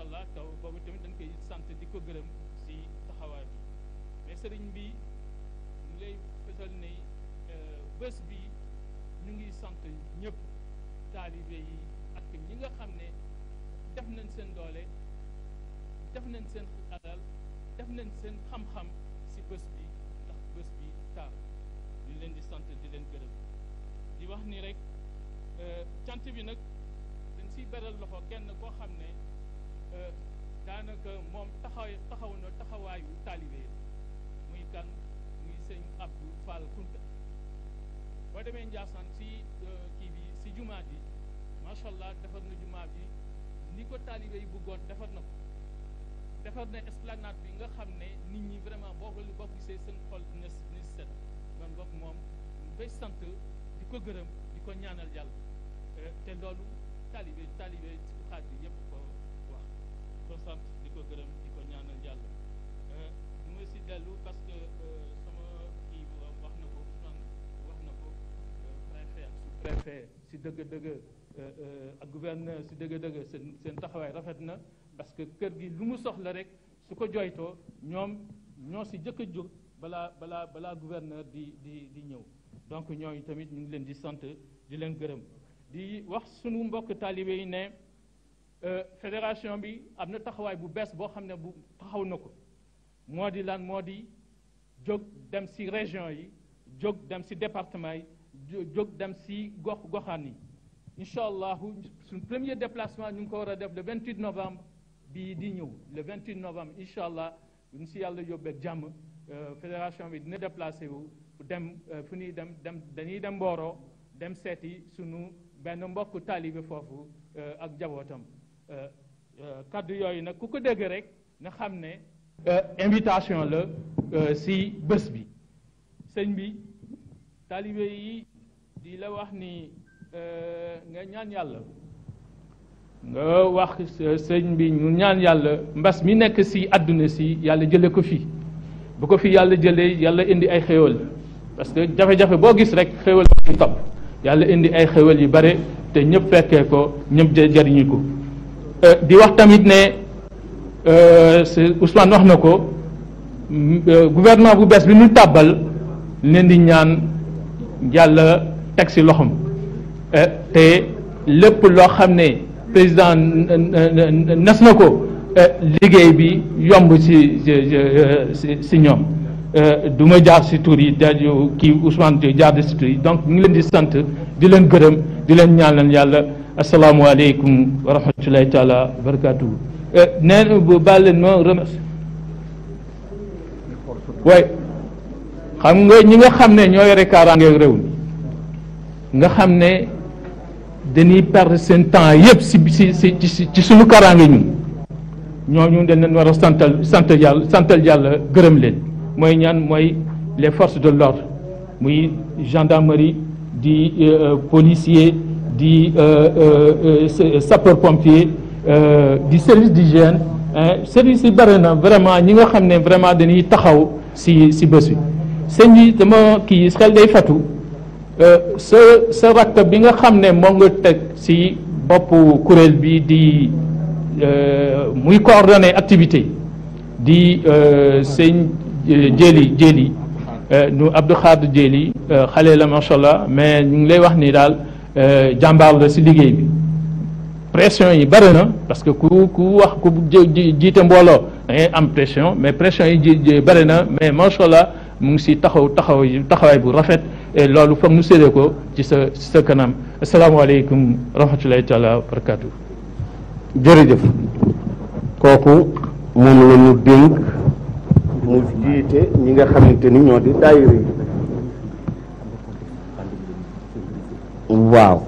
allah taw boobu tamit dañ koy sant di ko gërëm si taxawaay bi mais sëriñ bi ñu lay fesal ne bés bi ñu ngi sant ñëpp taalibe yi ak ñi nga xam ne def nañ seen doole def nañ seen alal def nañ seen xam-xam si bés bi ndax bés bi taar ñu leen di sant di leen gërëm di wax ni rek cant bi nag dañ siy beral loxo kenn koo xam ne daanaka moom taxaw na taxawaayu taalibe muy kan muy sëñ Abdou Fall Kunta boo demee Ndiassane si kii bi si jumaa ji macha allah defar na jumaa bi ni ko taalibe yi bëggoon defar na ko defar na esplanade bi nga xam ne nit ñi vraiment boo gisee seen xol dina set man boog moom bay sant di ko gërëm di ko ñaanal yàlla te loolu taalibe si xaaj bi yëpp ko wax ko sant di ko gërëm di ko ñaanal yàlla du ma si dellu parce que sama kii wax na ko Ousmane wax na ko préfet ak sous-préfet si dëgg-dëgg ak gouverneur si dëgg-dëgg seen taxawaay rafet na parce que kër gi lu mu soxla rek su ko joytoo ñoom ñoo si jëkk a jóg balaa gouverneur di ñëw donc ñooñu tamit ñu ngi leen di sant di leen gërëm di wax sunu mbokk taalibe yi ne fédération bi am na taxawaay bu bees boo xam ne bu taxaw na ko moo di lan moo di jóg dem si région yi jóg dem si département yi jóg dem si goxaan yi incha allahu suñ premier déplacement ñu ngi ko war a def le 28 novembre bii di ñëw le 28 novembre incha allah ñu si yàlla yóbbeeg jàmm fédération bi dina déplacé wu dem fu ñuy dem dañuy dem Mboro dem seeti sunu benn mbokk taalibe foofu ak jabootam kaddu yooyu nag ku ko dégg rek na xam ne invitation la si bés bi sëñ bi taalibe yi di la wax ni nga ñaan yàlla nga wax sëñ bi ñu ñaan yàlla mbas mi nekk si àdduna si yàlla jële ko fi bu ko fi yàlla jëlee yàlla indi ay xéwal parce que jafe-jafe boo gis rek xéwal ci topp yàlla indi ay xéwal yu bare te ñëpp fekkee ko ñëpp jariñu ko di wax tamit ne Ousmane wax na ko gouvernement bu bees bi ñu tàbbal leen di ñaan yàlla teg si loxom te lépp loo xam ne président nas na ko liggéey bi yomb si ñoom du ma jaar si tur yi kii Ousmane jaar si tur yi donc ñu ngi leen di sant di leen gërëm di leen ñaanal yàlla asalaamualeykum wa rahmatulahi taala wa barakatuhu nee na bu baal leen ma remercie waaye xam nga ñi nga xam ne ñoo yore kaaraange réew mi nga xam ne dañuy perdre seen temps yëpp ci suñu kaaraange ñun ñooñu dañ leen war a santal yàlla gërëm leen mooy ñaan mooy les forces de l'ordre muy gendarmerie di policier di sapeur pompier di service d'hygiène service yi bëri na vraiment ñi nga xam ne vraiment dañuy taxaw si bés bi sëñ bi dama kii xel day fatu sa rakk bi nga xam ne moo nga teg si boppu kuréel bi di muy coordonné activité di sëñ jéeli nu Abdou Khadre jéeli xale la macha allah mais ñu ngi lay wax ni daal jàmbaar la si liggéey bi pression yi bëri na parce que ku wax ku jiite mbooloo da ngay am pression mais pression yi bëri na mais macha allah mu ngi si taxawaay bu rafet et loolu foog nu séddee ko ci sa kanam asalaamaaleykum rahmatulahi taala wa barakatu. jërëjëf kooku moom la ñu dénk mu jiite ñi nga xamante ni ñoo di daayira yi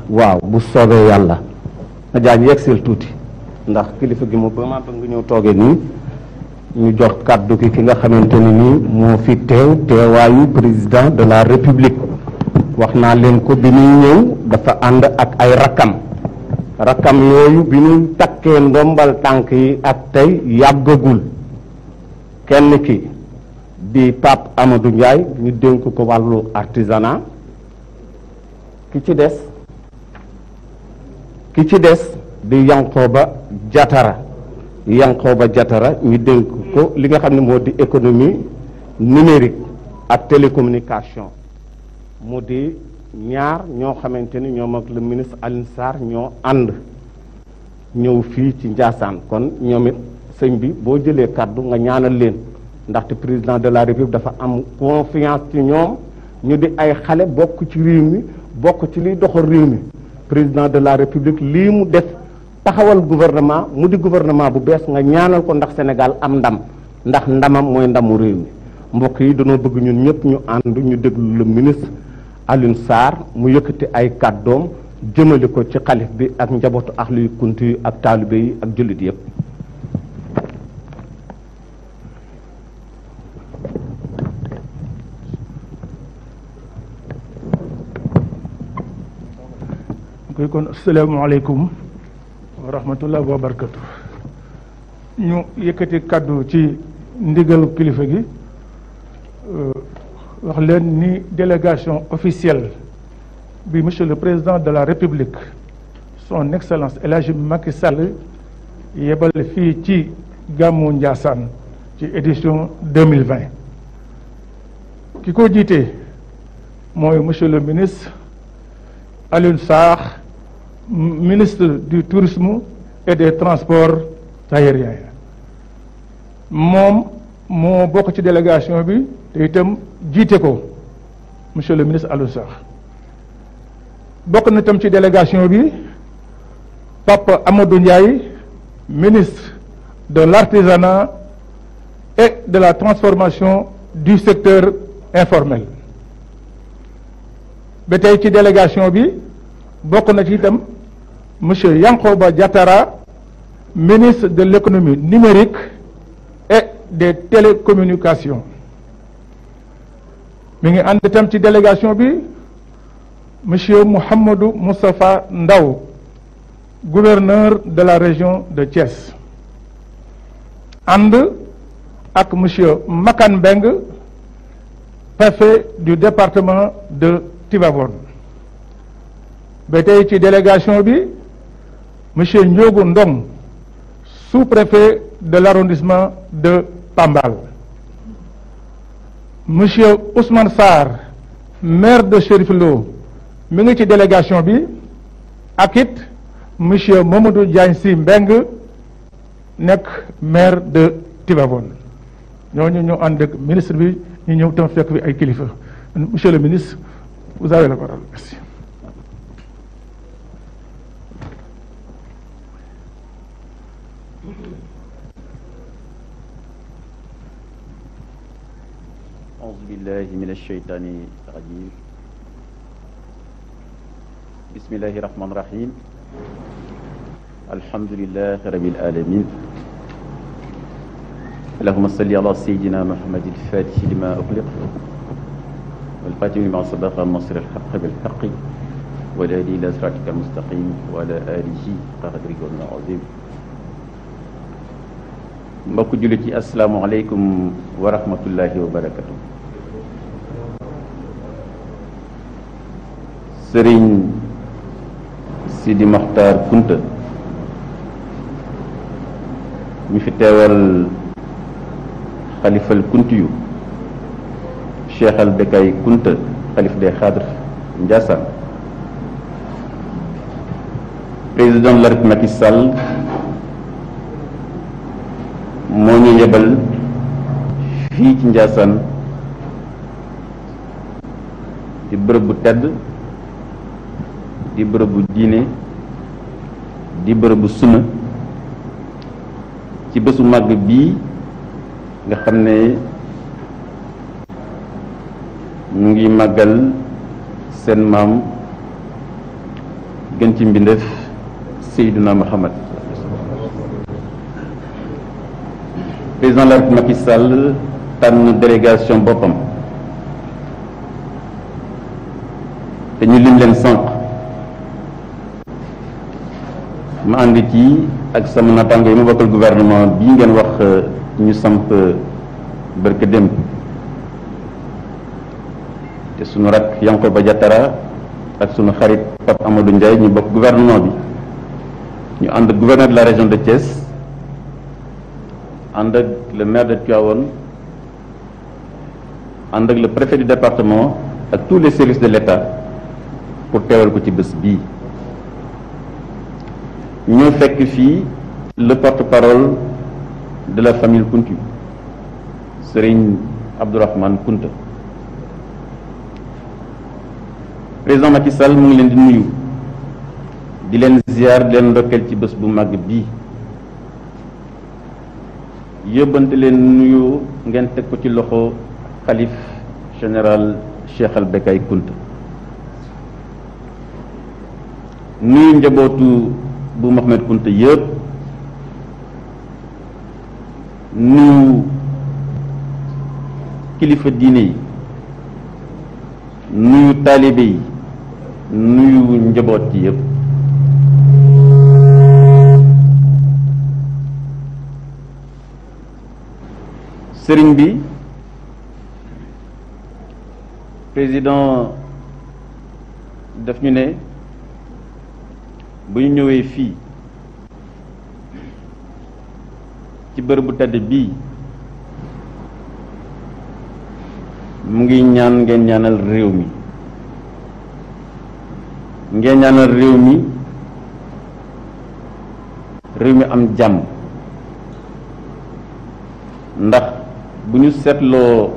waaw bu soobee yàlla na jaaj yegsil tuuti ndax kilifa gi mu ba ma bëgg nga ñëw toogee nii ñu jox kàddu ki nga xamante ni nii moo fi teewaayu président de la république wax naa leen ko bi ñuy ñëw dafa ànd ak ay rakkam yooyu bi ñu takkee ndombal tànk yi ak tey yàggagul kenn ki di Pape Amadou Ndiaye ñu dénk ko wàllu artisanat ki ci des di Yankoba Diatara Yankhoba Diattara ñu dénk ko li nga xam ne moo di économie numérique ak télécommunication mu di ñaar ñoo xamante ni ñoom ak le ministre Alioune Sarr ñoo ànd ñëw fii ci Ndiassane kon ñoom it sëñ bi boo jëlee kàddu nga ñaanal leen ndaxte président de la république dafa am confiance ci ñoom ñu di ay xale bokk ci réew mi bokk ci liy doxal réew mi président de la république lii mu def taxawal gouvernement mu di gouvernement bu bees nga ñaanal ko ndax Sénégal am ndam ndax ndamam mooy ndamu réew mi mbokk yi dañoo bëgg ñun ñëpp ñu ànd ñu déglu le ministre Alioune Sarr mu yëkkati ay kàddoom jëmale ko ci xalif bi ak njabootu Ahlu Kunti yi ak taalibe yi ak jullit yëpp. koy kon asalaamaaleykum wa rahmatullah wa barakatu ñu yëkkati kàddu ci ndigalu kilifa gi wax leen ni délégation officielle bi monsieur le président de la république son excellence El Hadji Macky Sall yebal fii ci gàmmu Ndiassane ci édition 2020 ki ko jiite mooy monsieur le ministre Alioune Sarr, ministre du tourisme et des transports aériens moom moo bokk ci délégation bi te itam jiite ko monsieur le ministre Alioune Sarr bokk na itam ci délégation bi Papa Amadou Ndiaye ministre de l'artisanat et de la transformation du secteur informel ba tey ci délégation bi bokk na ci itam monsieur Yankhoba Diattara ministre de l'économie numérique et des télécommunications mi ngi ànd itam ci délégation bi monsieur Mouhamadou Moustapha Ndaw gouverneur de la région de Thiès ànd ak monsieur Makan Mbeng préfet du département de Tivaouane ba tey ci délégation bi monsieur Ndiogu Ndong sous-préfet de l'arrondissement de Pambal monsieur Ousmane Sarr maire de Chérif Lo mi ngi ci délégation bi ak it monsieur Mamadou Diagne Sy Mbeng nekk maire de Tivaouane ñooñu ñoo ànd ak ministre bi ñu ñëw tam fekk bi ay kilifa monsieur le ministre vous avez la parole merci. أعوذ بالله من الشيطان الرجيم بسم الله الرحمن الرحيم الحمد لله رب العالمين اللهم صل على سيدنا محمد الفاتح لما أغلق والخاتم لما سبق الناصر الحق بالحق والهادي إلى صراطك المستقيم وعلى آله قدره العظيم mbokk jullit yi asalaamaaleykum wa rahmatullahi wa barakatu Sëriñ Sidi Mokhtar Kunta mi fi teewal xalifal kunti yu Cheikh al Bekay Kunta xalif des Xadr Ndiassane président de la République Macky Sall moo ñu yebal fii ci Ndiassane di bërëb bu tedd di bërëb bu diine di bërëb bu sunna ci bésu màgg bii nga xam ne ñu ngi màggal seen maam gën ci mbindeef Seydina Muhammad président de la République Macky Sall tànn délégation boppam te ñu lim leen sànq ma ànd ci ak sama naataango yi ma bokkal gouvernement bii ngeen wax ñu samp barke démb te sunu rak Yankhoba Diattara ak sunu xarit Pape Amadou Ndiaye ñu bokk gouvernement bi ñu ànd gouverneur de la région de Thiès ànd ak le maire de Tivaouane ànd ak le préfet du département ak tous les services de l'État pour teewal ko ci bés bii. ñoo fekk fii le porte-parole de la famille Kounta Serigne Abdourahmane Kounta. président Macky Sall mu ngi leen di nuyu di leen ziar di leen ndokkeel ci bés bu màgg bii, yóbbante leen nuyu ngeen teg ko ci loxo xalif général Cheikh Al Becaye Kounta. nuyu njabootu bu Mohamed Kounta yëpp, nuyu kilifa diine yi, nuyu taalibe yi, nuyu njaboot yi yëpp. sëriñ bi président daf ñu ne bu ñu ñëwee fii ci bërëb bu tedd bii mu ngi ñaan ngeen ñaanal réew mi, ngeen ñaanal réew mi am jàmm, ndax bu ñu seetloo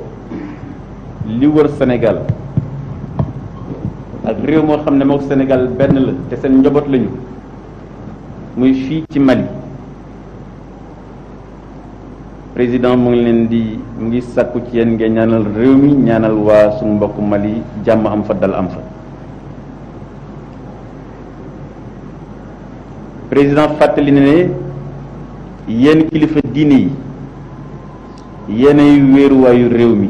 li wër Sénégal ak réew moo xam ne mook Sénégal benn la te seen njaboot lañu, muy fii ci Mali. président mu ngi sàkku ci yéen ngeen ñaanal réew mi, ñaanal waa suñu mbokk Mali jàmm am fa, dal am fa. président fàttali ne yéen kilifa diine yi yéenay wéeruwaayu réew mi.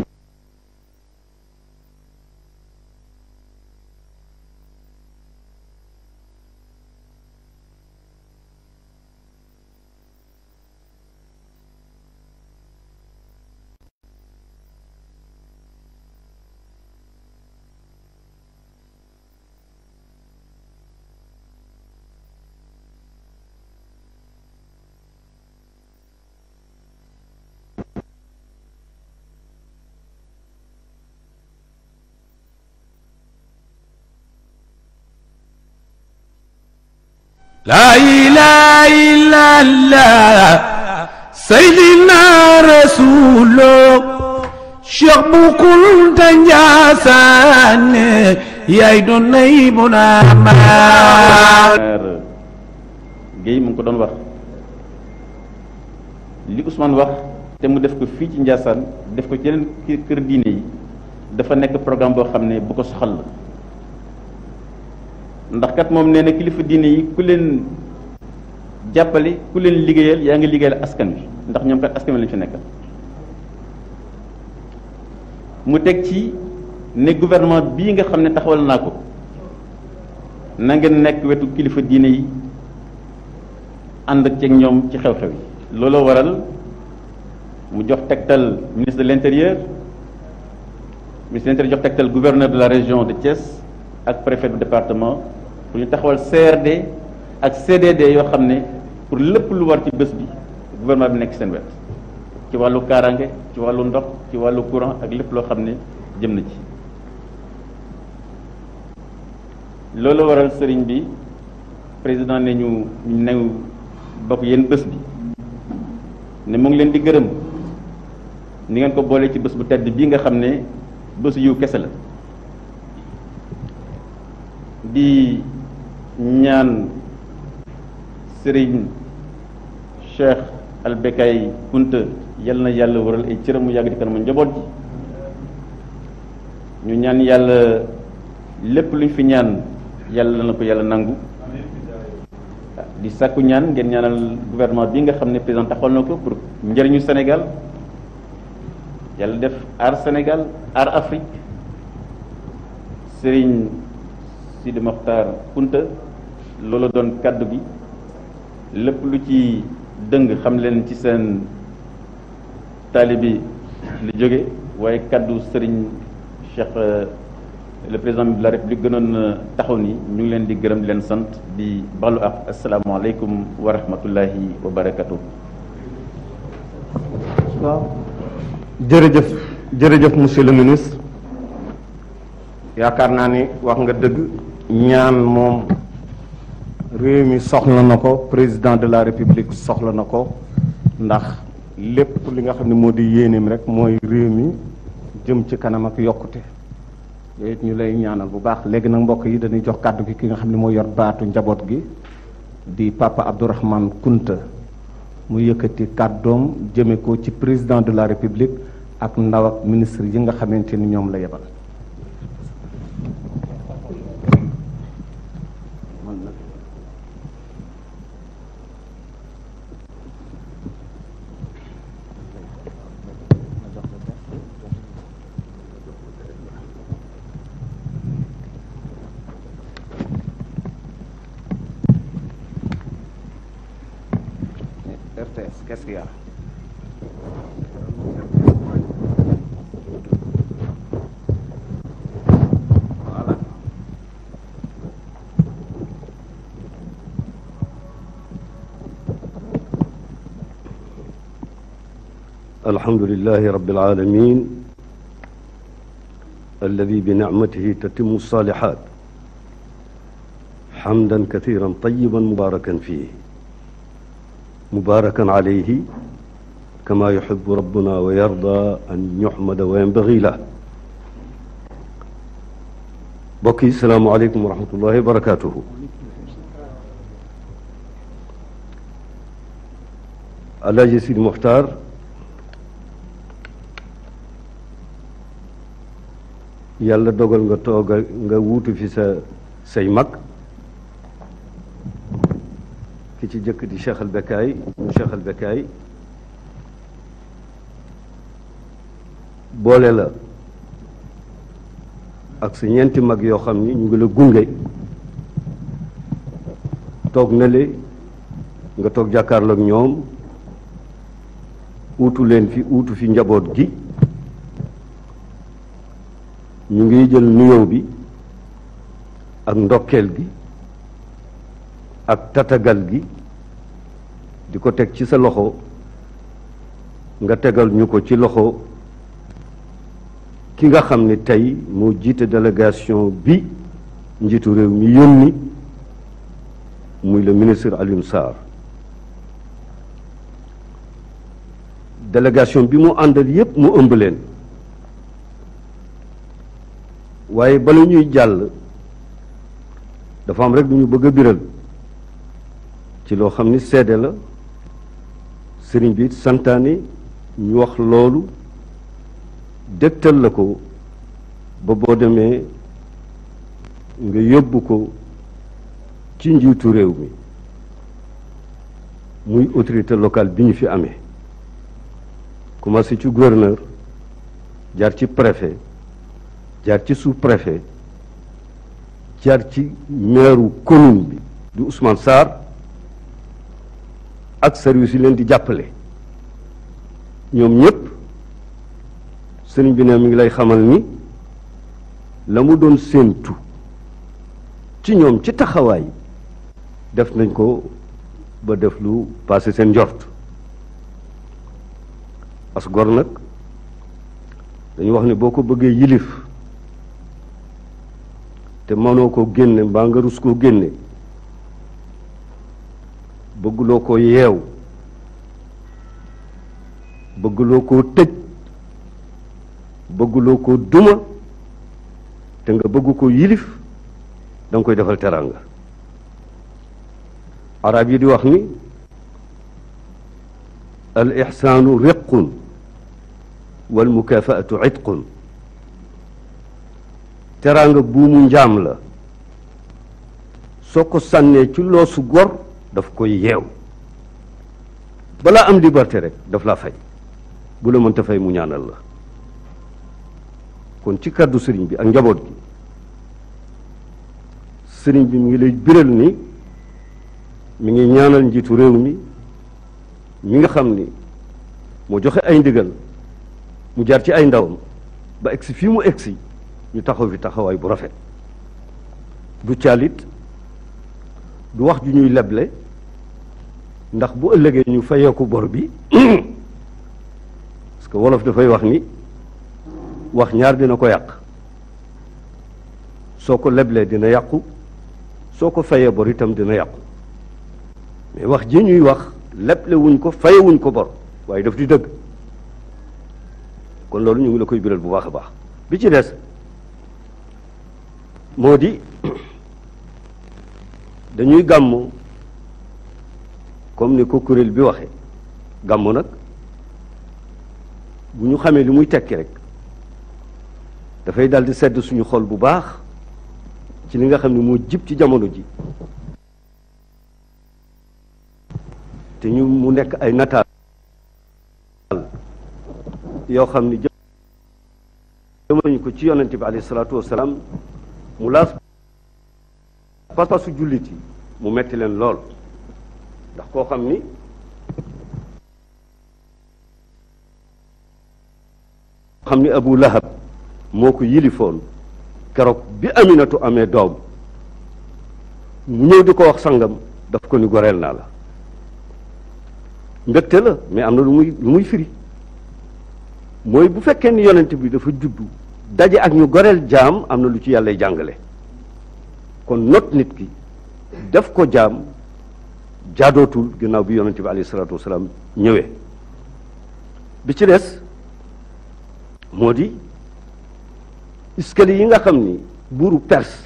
La ilaha illallah Sayyidina Rasulullah Cheikh Bu Kounta Ndiassane yaay doon nay bu na ma Guèye mu ngi ko doon wax li Ousmane wax te mu def ko fii ci Ndiassane def ko ci yeneen kër diine yi dafa nekk programme boo xam ne bu ko soxal la. ndax kat moom nee na kilifa diine yi ku leen jàppale, ku leen liggéeyal yaa ngi liggéeyal askan wi, ndax ñoom kat askan wi lañu fi nekkal. mu teg ci ne gouvernement bii nga xam ne taxawal naa ko na ngeen nekk wetu kilifa diine yi ànd ak ceeg ñoom ci xew-xew yi. looloo waral mu jox tegtal ministre de l'intérieur, ministre de l'intérieur jox tegtal gouverneur de la région de Thiès ak préfet du département pour ñu taxawal CRD ak CDD yoo xam ne pour lépp lu war ci bés bi gouvernement bi nekk seen wet, ci wàllu kaaraange, ci wàllu ndox, ci wàllu courant ak lépp loo xam ne jëm na ci. loolu waral sëriñ bi président ne ñu new bokk yéen bés bi ne mu ngi leen di gërëm ni ngeen ko boole ci bés bu tedd bii nga xam ne bésu yiw kese la. di ñaan Serigne Cheikh Al Becaye Kounta yal na yàlla waral ay cëram mu yàgg di kanam njaboot ji. ñu ñaan yàlla lépp luñ fi ñaan yàlla na ko yàlla nangu. di sàkku ñaan ngeen ñaanal gouvernement bi nga xam ne président taxawal na ko pour njëriñu Sénégal, yàlla def aar Sénégal, aar Afrique. Serigne Sidi Mokhtar Kounta loolu doon kaddu bi, lépp lu ci dëng xam leen ci seen taalibi lu jóge, waaye kaddu Serigne Cheikh le président de la République gënoon taxaw ni ñu ngi leen di gërëm di leen sant di balu ak asalaamaaleykum wa rahmatullahi wa barakatuh. waaw jërëjëf monsieur le ministre yaakaar naa ni wax nga dëgg ñaan moom réew mi soxla na ko président de la république soxla na ko ndax lépp li nga xam ne moo di yéeneem rek mooy réew mi jëm ci kanam ak yokkute yooyu it ñu lay ñaanal bu baax. léegi nag mbokk yi dañuy jox kàddu gi ki nga xam ne moo yor baatu njaboot gi di papa Abdourahmane Kunta mu yëkkati kàddoom jëme ko ci président de la république ak ndaw ak ministre yi nga xamante ni ñoom la yebal. RTS, qu'est-ce qu'il y a? Voilà. الحمد لله رب العالمين الذي بنعمته تتم الصالحات حمدا كثيرا طيبا مباركا فيه مباركا عليه كما يحب ربنا ويرضى أن يحمد وينبغي له. بكي السلام عليكم ورحمة الله وبركاته. Alaaji Sidi Mokhtar yàlla dogal nga toogal nga wuutu fi say mag ki ci jëkk di Cheikh al Bekaay mu Cheikh al Bekaay boole la ak sa ñeenti mag yoo xam ni ñu ngi la gunge toog na le nga toog jàkkaarloo ak ñoom uutu leen fi uutu fi njaboot gi ñu ngi jël nuyoo bi ak ndokkeel gi ak tatagal gi di ko teg ci sa loxo nga tegal ñu ko ci loxo ki nga xam ne tey moo jiite délégation bi njiitu réew mi yónni muy le ministre Alioune Sarr. délégation bi mu àndal yépp mu ëmb leen waaye bala ñuy jàll dafa am rek lu ñu bëgg a biral ci loo xam ni seede la sëriñ bi santaane ñu wax loolu dégtal la ko ba boo demee nga yóbbu ko ci njiitu réew mi muy autorité locale bi ñu fi amee commencé ci gouverneur jaar ci préfet jaar ci sous-préfet jaar ci maire commune bi di Ousmane Sarr ak service yi leen di jàppale ñoom ñëpp sëriñ bi ne mi ngi lay xamal ni la mu doon séentu ci ñoom ci taxawaay def nañ ko ba def lu passé seen njort as gor nag dañu wax ne boo ko bëggee yilif te mënoo ko génne mbaa nga rus koo génne bëgguloo ko yeew bëgguloo koo tëj bëgguloo koo duma te nga bëgg ko yilif da nga koy defal teraanga arab yi di wax ni al ixsaanu riqun wal mukafaatu itqun teraanga buumu njaam la soo ko sànnee ci loosu gor daf koy yeew balaa am liberté rek daf laa fay bu la mënta fay mu ñaanal la kon ci kàddu sëriñ bi ak njaboot gi sëriñ bi mi ngi lay biral ni mi ngi ñaanal njiitu réew mi nga xam ni moo joxe ay ndigal mu jaar ci ay ndawam ba egsi fii mu egsi ñu taxaw fi taxawaay bu rafet du caalit du wax ju ñuy leble ndax bu ëllëgee ñu fayeeku bor bi parce que wolof dafay wax ni wax ñaar dina ko yàq soo ko leblee dina yàqu soo ko fayee bor itam dina yàqu mais wax ji ñuy wax leble wuñ ko faye wuñ ko bor waaye daf di dëgg kon loolu ñu ngi la koy biral bu baax a baax bi ci des moo di dañuy gàmmu comme ni ko kuréel bi waxee gàmmu nag bu ñu xamee li muy tekki rek dafay dal di sedd suñu xol bu baax ci li nga xam ne moo jib ci jamono ji te ñu mu nekk ay nataal yoo xam ne jëmanañu ko ci yonente bi alayhi salaatu wasalaam mu laas pas-pasu jullit yi mu metti leen lool ndax koo xam ni Abu Lahab moo ko yilifoon keroog bi Aminatu amee doom mu ñëw di ko wax sangam daf ko ni goreel naa la mbégte la mais am na lu muy firi mooy bu fekkee ni yonent bi dafa juddu daje ak ñu goreel jaam am na lu ci yàlla jàngale kon not nit ki def ko jaam jaadootul ginnaaw bi yonent bi alayhi salaatu wasalaam ñëwee bi ci des moo di escalier yi nga xam ni buuru Perse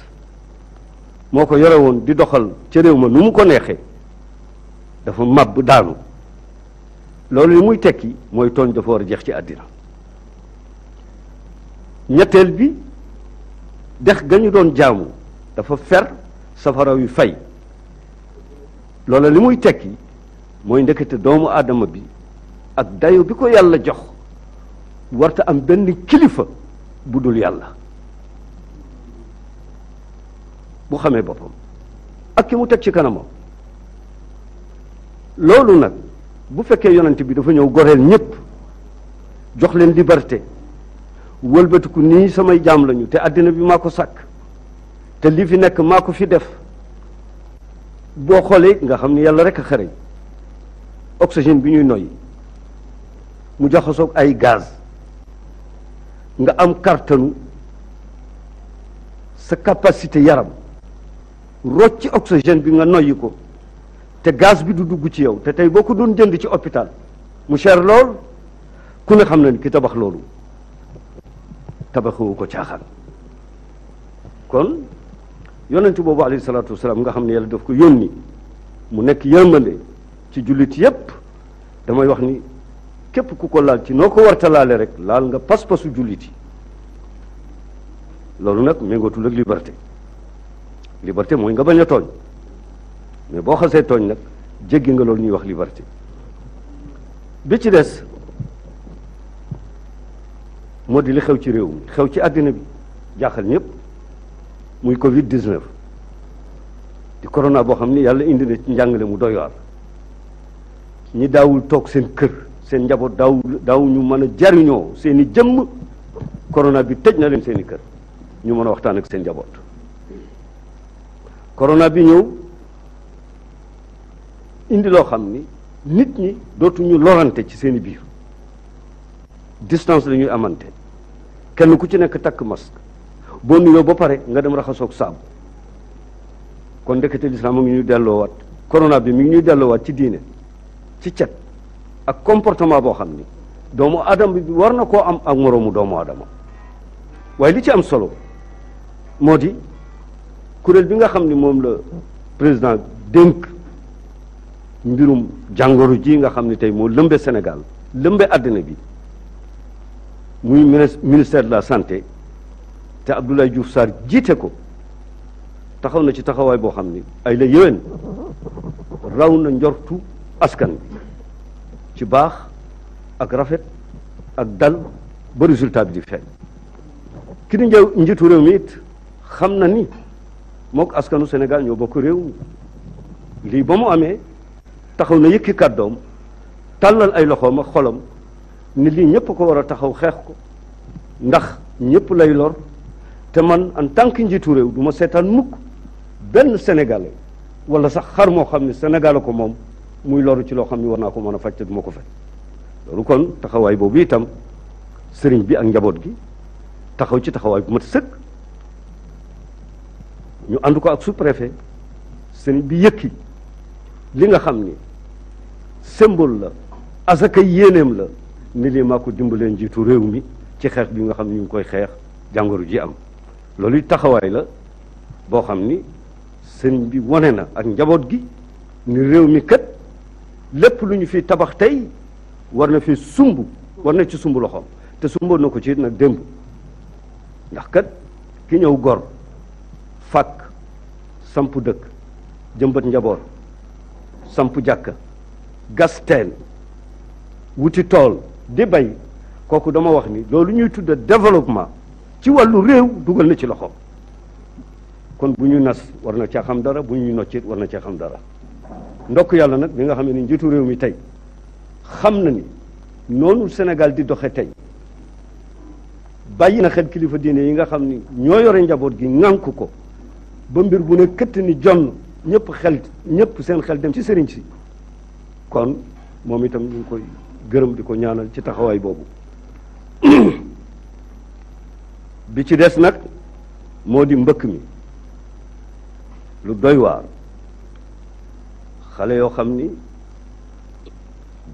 moo ko yore woon di doxal ca réew ma nu mu ko neexee dafa màbb daanu loolu li muy tekki mooy tooñ dafa war a jeex ci àddina ñetteel bi dex ga ñu doon jaamu dafa fer safara yu fay loolu li muy tekki mooy ndekete doomu aadama bi ak dayo bi ko yàlla jox warta am benn kilifa bu dul yàlla bu xamee boppam ak ki mu teg ci kanamam loolu nag bu fekkee yonent bi dafa ñëw goreel ñépp jox leen liberté wëlbatiku nii samay jaam lañu te àddina bi maa ko sàkk te li fi nekk maa ko fi def boo xoolee nga xam ni yàlla rek a xereñ oxygène bi ñuy noyyi mu jaxasoog ay gaz nga am kàttanu sa capacité yaram rocci oxygène bi nga noyyi ko te gaz bi du dugg ci yow te tey boo ko doon jënd ci hôpital mu cher lool ku ne xam na ni ki tabax loolu tabaxewu ko caaxaan kon yonent boobu alayhi salaatu wasalaam nga xam ne yàlla daf ko yónni mu nekk yërmande ci jullit yépp damay wax ni képp ku ko laal ci noo ko warta laale rek laal nga pas-pasu jullit yi loolu nag méngootul ak liberté mooy nga bañ a tooñ mais boo xasee tooñ nag jéggi nga loolu ñuy wax liberté bi ci des moo di li xew ci réew mi xew ci àddina bi jaaxal ñëpp muy Covid 19 di corona boo xam ni yàlla indi na ci njàngale mu doy waar ñi daawul toog seen kër seen njaboot daaw ñu mën a jariñoo seen i jëmm corona bi tëj na leen seen i kër ñu mën a waxtaan ak seen njaboot corona bi ñëw indi loo xam ni nit ñi dootuñu lorante ci seen i biir distance la ñuy amante kenn ku ci nekk takk masque boo nuyoo ba pare nga dem raxasoog saabu kon ndekete lislaam mu ngi ñuy delloowaat corona bi mi ngi ñuy delloowaat ci diine ci cet ak comportement boo xam ni doomu aadama bi war na koo am ak moroomu doomu aadama waaye li ci am solo moo di kuréel bi nga xam ni moom la président dénk mbirum jàngoro ji nga xam ni tey moo lëmbe Sénégal lëmbe àddina bi muy ministère de la santé te Abdoulaye Diouf Sarr jiite ko taxaw na ci taxawaay boo xam ni ay la yéwén raw na njortu askan bi ci baax ak rafet ak dal ba résultat bi di feeñ ki di njiitu réew mi it xam na ni mook askanu Sénégal ñoo bokk réew mi lii ba mu amee taxaw na yëkki kàddoom tàllal ay loxoom ak xolam ni lii ñëpp ko war a taxaw xeex ko ndax ñëpp lay lor te man en tant que njiitu réew du ma seetaan mukk benn sénégalais wala sax xar moo xam ne Sénégal ko moom muy loru ci loo xam ne war naa ko mën a faj te du ma ko faj loolu kon taxawaay boobu itam sëriñ bi ak njaboot gi taxaw ci taxawaay bu mat sëkk. ñu ànd ko ak sous-préfet sëriñ bi yëkki li nga xam ni symbole la asaka yéeneem la ni lii maa ko dimbalee njiitu réew mi ci xeex bi nga xam ni ñu ngi koy xeex jàngoro ji am loolu taxawaay la boo xam ni sëriñ bi wane na ak njaboot gi ni réew mi kat lépp lu ñu fi tabax tey war na fi sumb war na ci sumb loxoom te sumboon na ko ci nag démb ndax kat ki ñëw gor fàkk samp dëkk jëmbat njaboot samp jàkka gas teen wuti tool di bay kooku dama wax ni loolu ñuy tudda développement ci wàllu réew dugal na ci loxo kon bu ñu nas war na caa xam dara bu ñuy noccit war na caa xam dara ndokk yàlla nag bi nga xam ne njiitu réew mi tey xam na ni noonu Sénégal di doxe tey bàyyi na xel kilifa diine yi nga xam ni ñoo yore njaboot gi ŋànk ko ba mbir bu ne këtt ni jonn ñëpp seen xel dem ci sëriñ si kon moom itam ñu ngi koy gërëm di ko ñaanal ci taxawaay boobu bi ci des nag moo di mbëkk mi lu doy waar xale yoo xam ni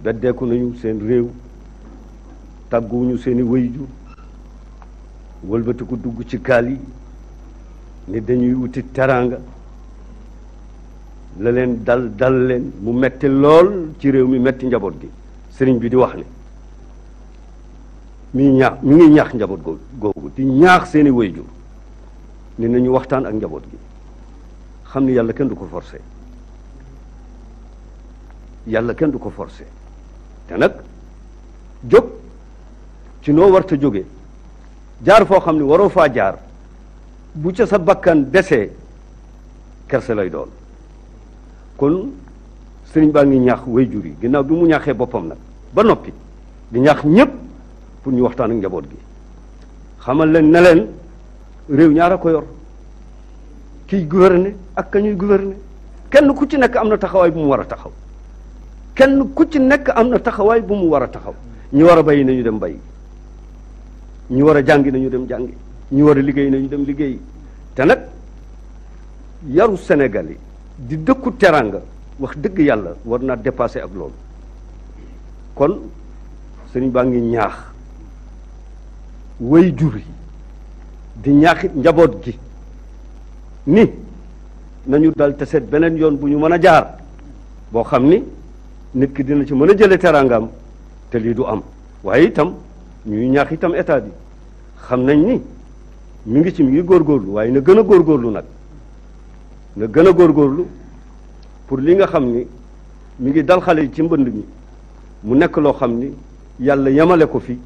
beddeeku nañu seen réew tàgguwuñu seeni wayjur wëlbatiku dugg ci gaal yi ni dañuy wuti teraanga la leen dal leen mu metti lool ci réew mi metti njaboot gi sëriñ bi di wax ne mi ngi ñaax njaboot googu di ñaax seeni wayjur ni nañu waxtaan ak njaboot gi xam ni yàlla kenn du ko forcé te nag jóg ci noo warta jóge jaar foo xam ne waroo faa jaar bu ca sa bakkan desee kerse lay doon kon sëriñ baa ngi ñaax wayjur yi ginnaaw bi mu ñaaxee boppam nag ba noppi di ñaax ñépp pour ñu waxtaan ak njaboot gi xamal leen ne leen réew ñaar a ko yor kiy gouverner ak ka ñuy gouverner kenn ku ci nekk am na taxawaay bu mu war a taxaw kenn ku ci nekk am na taxawaay bu mu war a taxaw ñi war a bayi nañu dem bayi ñi war a jàngi nañu dem jàngi ñi war a liggéey nañu dem liggéey te nag yaru Sénégal yi di dëkku teranga wax dëgg yàlla war naa dépassé ak loolu kon sëriñ baa ngi ñaax way jur yi di ñaaxit njaboot gi ni nañu dal te seet beneen yoon bu ñu mën a jaar boo xam ni nit ki dina ci mën a jële teraangam te lii du am waaye itam ñuy ñaax itam état bi xam nañ ni mi ngi góorgóorlu waaye na gën a góorgóorlu nag na gën a góorgóorlu pour li nga xam ni mi ngi dal xale yi ci mbënd mi mu nekk loo xam ni yàlla yemale ko fi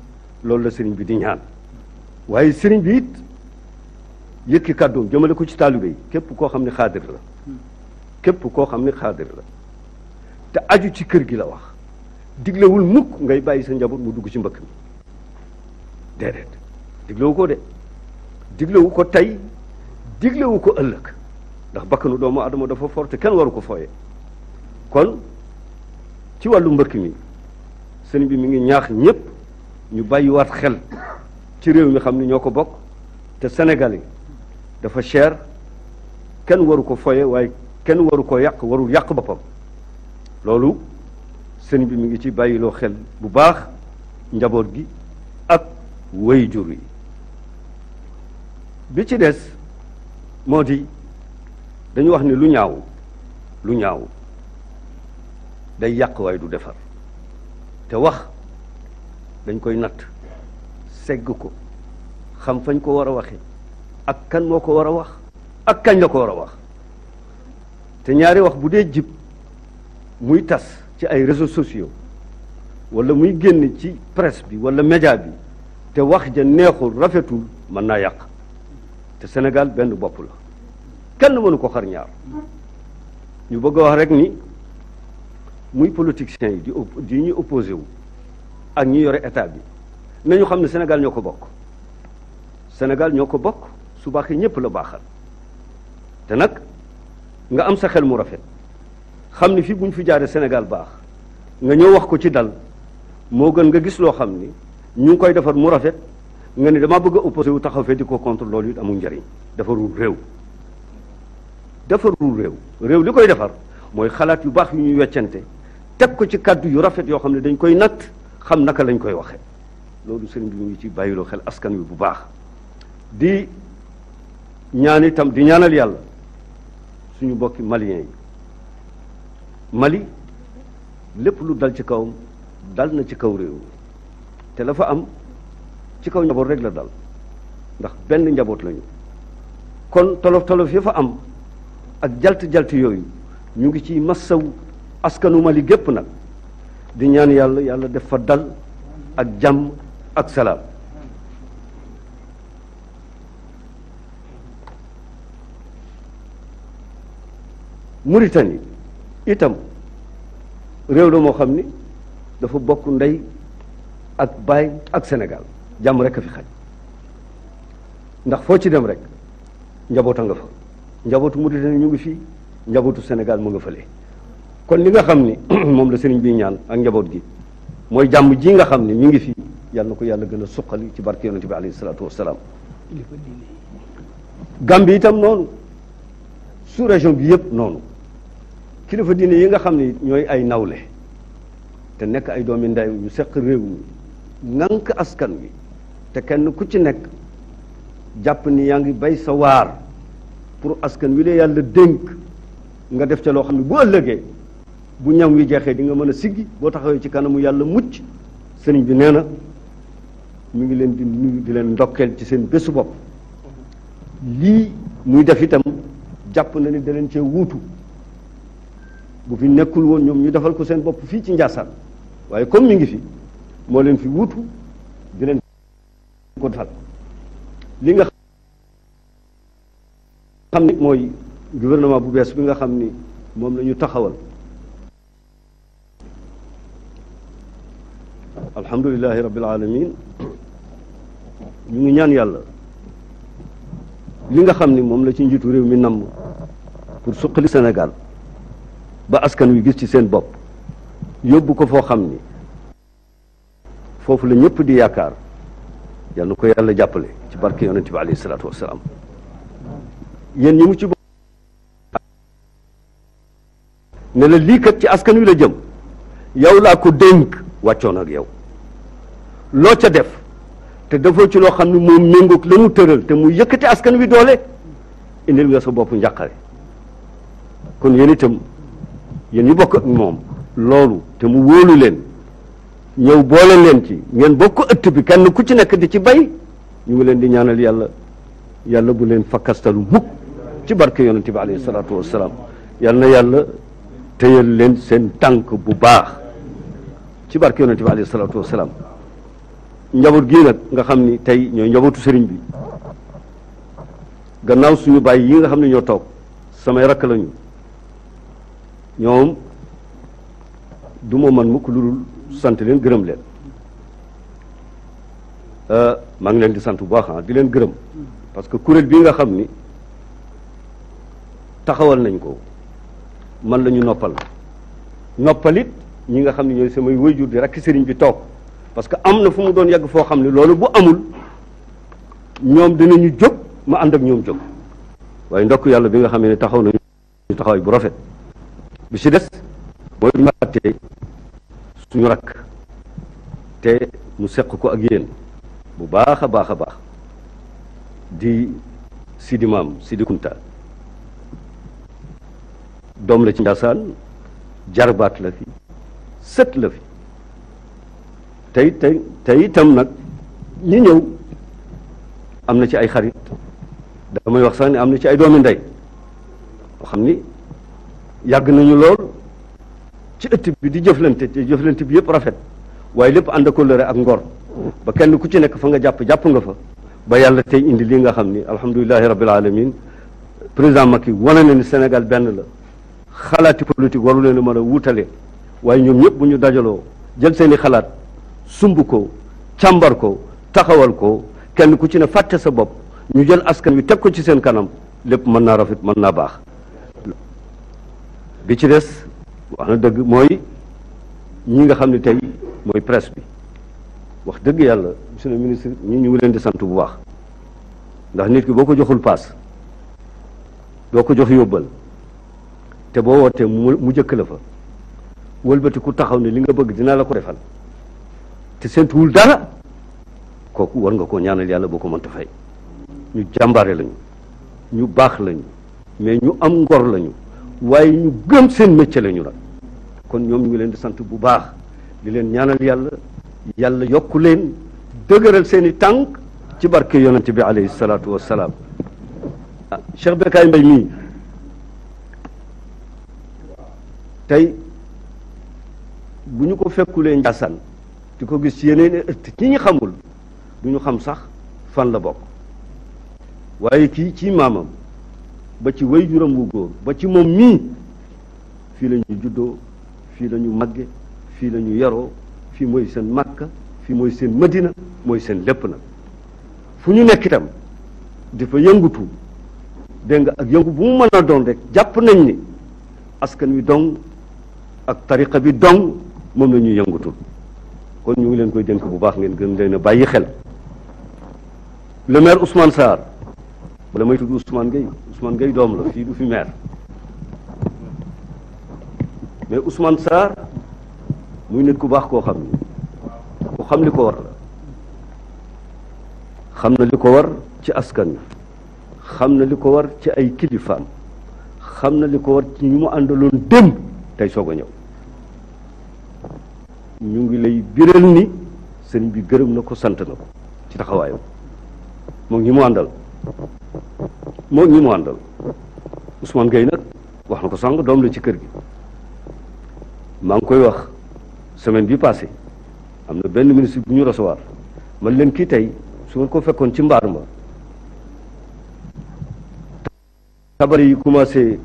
loolu la sëriñ bi di ñaan waaye sëriñ bi it yëkki kàddoom jëmale ko ci taalibe yi képp koo xam ne xaadir la te aju ci kër gi la wax diglewul mukk ngay bàyyi sa njaboot mu dugg ci mbëkk mi déedéet diglewu ko de diglewu ko tey diglewu ko ëllëg ndax bakkanu doomu adama dafa fort te kenn waru ko fooye kon ci wàllu mbëkk mi sëriñ bi mi ngi ñaax ñépp ñu bàyyiwaat xel ci réew mi xam ni ñoo ko bokk te Sénégal yi dafa cher kenn waru ko foye waaye kenn waru ko yàq warul yàq boppam loolu sëriñ bi mi ngi ci bàyyiloo xel bu baax njaboot gi ak waajur yi bi ci des moo di dañu wax ni lu ñaaw day yàq waaye du defar te wax dañ koy natt segg ko xam fañ ko war a waxe ak kan moo ko war a wax ak kañ la ko war a wax te ñaari wax bu dee jib muy tas ci ay réseaux sociaux wala muy génn ci presse bi wala média bi te wax ja neexul rafetul mën naa yàq te Sénégal benn bopp la kenn mënu ko xar ñaar ñu bëgg a wax rek ni muy politiciens yi di ñu opposé wu ak ñi yore état bi nañu xam ne Sénégal ñoo ko bokk su baaxee ñëpp la baaxal te nag nga am sa xel mu rafet xam ni fii bu ñu fi jaaree Sénégal baax nga ñëw wax ko ci dal moo gën nga gis loo xam ni ñu ngi koy defar mu rafet nga ni dama bëgg a opposé wu taxaw fee di ko contre loolu it amul njariñ. defarul réew réew li koy defar mooy xalaat yu baax yu ñuy weccante teg ko ci kàddu yu rafet yoo xam ne dañ koy natt xam naka lañ koy waxee loolu sëriñ bi mu ngi ci bàyyiloo xel askan wi bu baax di ñaan itam di ñaanal yàlla suñu mbokki maliens yi Mali lépp lu dal ci kawam dal na ci kaw réew mi te la fa am ci kaw njaboot rek la dal ndax benn njaboot lañu kon tolof ya fa am ak jalt yooyu ñu ngi ciy massaw askanu Mali gépp nag di ñaan yàlla def fa dal ak jàmm ak salaam Mauritanie itam réew la moo xam ni dafa bokk ndey ak baay ak Sénégal jàmm rek a fi xaj ndax foo ci dem rek njaboota nga fa njabootu Mauritanie ñu ngi fii njabootu Sénégal mu nga fële kon li nga xam ni moom la sëriñ bi ñaan ak njaboot gi mooy jàmm ji nga xam ni mi ngi fii yàlla na ko yàlla gën a suqali ci barke yonente bi alayhi salaatu wassalaam Gambie itam noonu sous région bi yëpp noonu kilifa diine yi nga xam ni ñooy ay nawle te nekk ay doomi ndey ñu seq réew mi ŋànk askan wi te kenn ku ci nekk jàpp ni yaa ngi bay sa waar pour askan wi la yàlla dénk nga def ca loo xam ne bu ëllëgee bu ñam wi jeexee di nga mën a siggi boo taxawee ci kanamu yàlla mucc sëriñ bi nee na mu ngi leen di nuyu di leen ndokkeel ci seen bésu bopp lii muy def itam jàpp na ni da leen cee wuutu bu fi nekkul woon ñoom ñu defal ko seen bopp fii ci Njaasaan waaye comme mi ngi fi moo leen fi wuutu di leen ko defal li nga xam ni mooy gouvernement bu bees bi nga xam ni moom la ñu taxawal alhamdulilahi rabbil alamin ñu ngi ñaan yàlla li nga xam ni moom la ci njiitu réew mi namm pour suqali Sénégal ba askan wi gis ci seen bopp yóbbu ko foo xam ni foofu la ñëpp di yaakaar yal na ko yàlla jàppale ci barke yonente bi alayhi salaatu wassalaam yéen ñi mu ci ne la lii kat ci askan wi la jëm yow laa ko dénk wàccoon ak yow loo ca def te defoo ci loo xam ne moom méngoog la mu tëral te mu yëkkati askan wi doole indil nga sa bopp njàqare kon yéen itam yéen ñi bokk ak moom loolu te mu wóolu leen ñëw boole leen ci ngeen bokk ëtt bi kenn ku ci nekk di ci bay ñu ngi leen di ñaanal yàlla bu leen fakkastalu mukk ci barke yonente bi alayhi salaatu wassalaam yal na yàlla téyal leen seen tànk bu baax ci barke yonente bi alayhi salaatu wassalaam njaboot gii nag nga xam ni tey ñooy njabootu sëriñ bi gannaaw suñu bàyyi yi nga xam ne ñoo toog samay rakk lañu ñoom du ma man mukk lu dul sant leen gërëm leen maa ngi leen di sant bu baax di leen gërëm parce que kuréel bii nga xam ni taxawal nañ ko man la ñu noppalit ñi nga xam ne ñooy samay waajur di rakki sëriñ bi toog parce que am na fu mu doon yàgg foo xam ne loolu bu amul ñoom dinañu jóg ma ànd ak ñoom jóg waaye ndokk yàlla bi nga xam ne taxaw nañu taxawaay bu rafet bi si des mooy duñu fàttee suñu rakk te mu seq ko ak yéen bu baax a baax a baax di Sidi Maam Sidi Kunta doom la ci Njaasaan jarbaat la fi sët la fi tey itam nag ñi ñëw am na ci ay xarit damay wax sax ne am na ci ay doomi ndey yoo xam ni yàgg nañu lool ci ëtt bi di jëflante te jëflante bi yëpp rafet waaye lépp ànd ak kóllëre ak ngor ba kenn ku ci nekk fa nga jàpp nga fa ba yàlla tey indi lii nga xam ni alhamdulilahi rabbil alamin président Macky wane na ni Sénégal benn la xalaati politique waru leen a mën a wuutale waaye ñoom ñëpp bu ñu dajaloo jël seeni xalaat sumb ko càmbar ko taxawal ko kenn ku ci ne fàtte sa bopp ñu jël askan wi teg ko ci seen kanam lépp mën naa rafet mën naa baax bi ci des wax na dëgg mooy ñi nga xam ne tey mooy presse bi wax dëgg yàlla monsieur le ministre ñu ngi leen di sant bu baax ndax nit ki boo ko joxul paas doo ko jox yóbbal te boo wootee mu jëkk la fa wëlbati ku taxaw ne li nga bëgg dinaa la ko defal te seentuwul dara kooku war nga koo ñaanal yàlla boo ko mënta fay. ñu jàmbaare lañu, ñu baax lañu, mais ñu am ngor lañu, waaye ñu gëm seen métier lañu nag. kon ñoom ñu ngi leen di sant bu baax di leen ñaanal yàlla yàlla yokku leen dëgëral seen i tànk ci barke yonente bi alayhi salaatu wassalaam. ah Cheikh Bécaye Mbaye mii tey bu ñu ko fekkulee Njaasaan di ko gis ci yeneen ëtt ñi ñu xamul du ñu xam sax fan la bokk, waaye kii ci maamam ba ci way juram wu góor ba ci moom mii fii la ñu juddoo, fii la ñu màgge, fii la ñu yaroo, fii mooy seen Makka, fii mooy seen Madina, mooy seen lépp nag. fu ñu nekk itam di fa yëngutu dégg nga ak yëngu bu mu mën a doon rek jàpp nañ ni askan wi dong ak tariqa bi dong moom la ñuy yëngutul. kon ñu ngi leen koy dénk bu baax ngeen gën leen a bàyyi xel. le maire Ousmane Sarr bala may tudd Ousmane Gueye doom la fii du fi maire, mais Ousmane Sarr muy nit ku baax koo xam ni ku xam li ko war la, xam na li ko war ci askan wi, xam na li ko war ci ay kilifaam, xam na li ko war ci ñu mu àndaloon démb tey soog a ñëw. ñu ngi lay biral ni sëriñ bi gërëm na ko sant na ko ci taxawaayam moom ñi mu àndal Ousmane Gueye nag wax na ko sànq doom la ci kër gi. maa ngi koy wax semaine bi passé am na benn ministre bu ñu recevoir man leen kii tey su ma ko fekkoon ci mbaar ma sabar yi commencé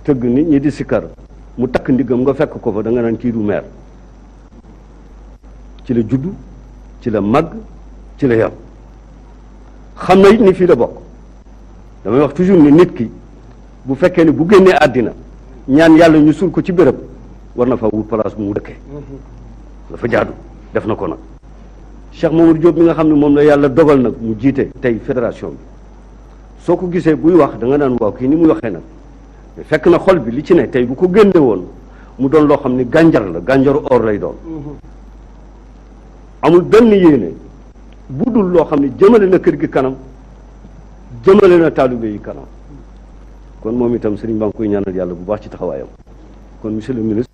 tëgg nit ñi di sikkar mu takk ndiggam nga fekk ko fa da nga naan kii du maire. ci la juddu, ci la màgg, ci la yam, xam na it ni fii la bokk. damay wax toujours ni nit ki bu fekkee ni bu génnee àddina ñaan yàlla ñu suul ko ci béréb war na fa wut place bu mu dëkkee dafa jaadu, def na ko nag. Cheikh Mamadou Diop mi nga xam ne moom la yàlla dogal nag mu jiite tey fédération bi soo ko gisee buy wax da nga naan waaw kii ni muy waxee nag fekk na xol bi li ci ne tey bu ko génne woon mu doon loo xam ne gànjar la, gànjaru or lay doon. amul benn yéene bu dul loo xam ne jëmale na kër gi kanam, jëmale na taalibe yi kanam. kon moom itam sëriñ baa ngi koy ñaanal yàlla bu baax ci taxawaayam. kon monsieur le ministre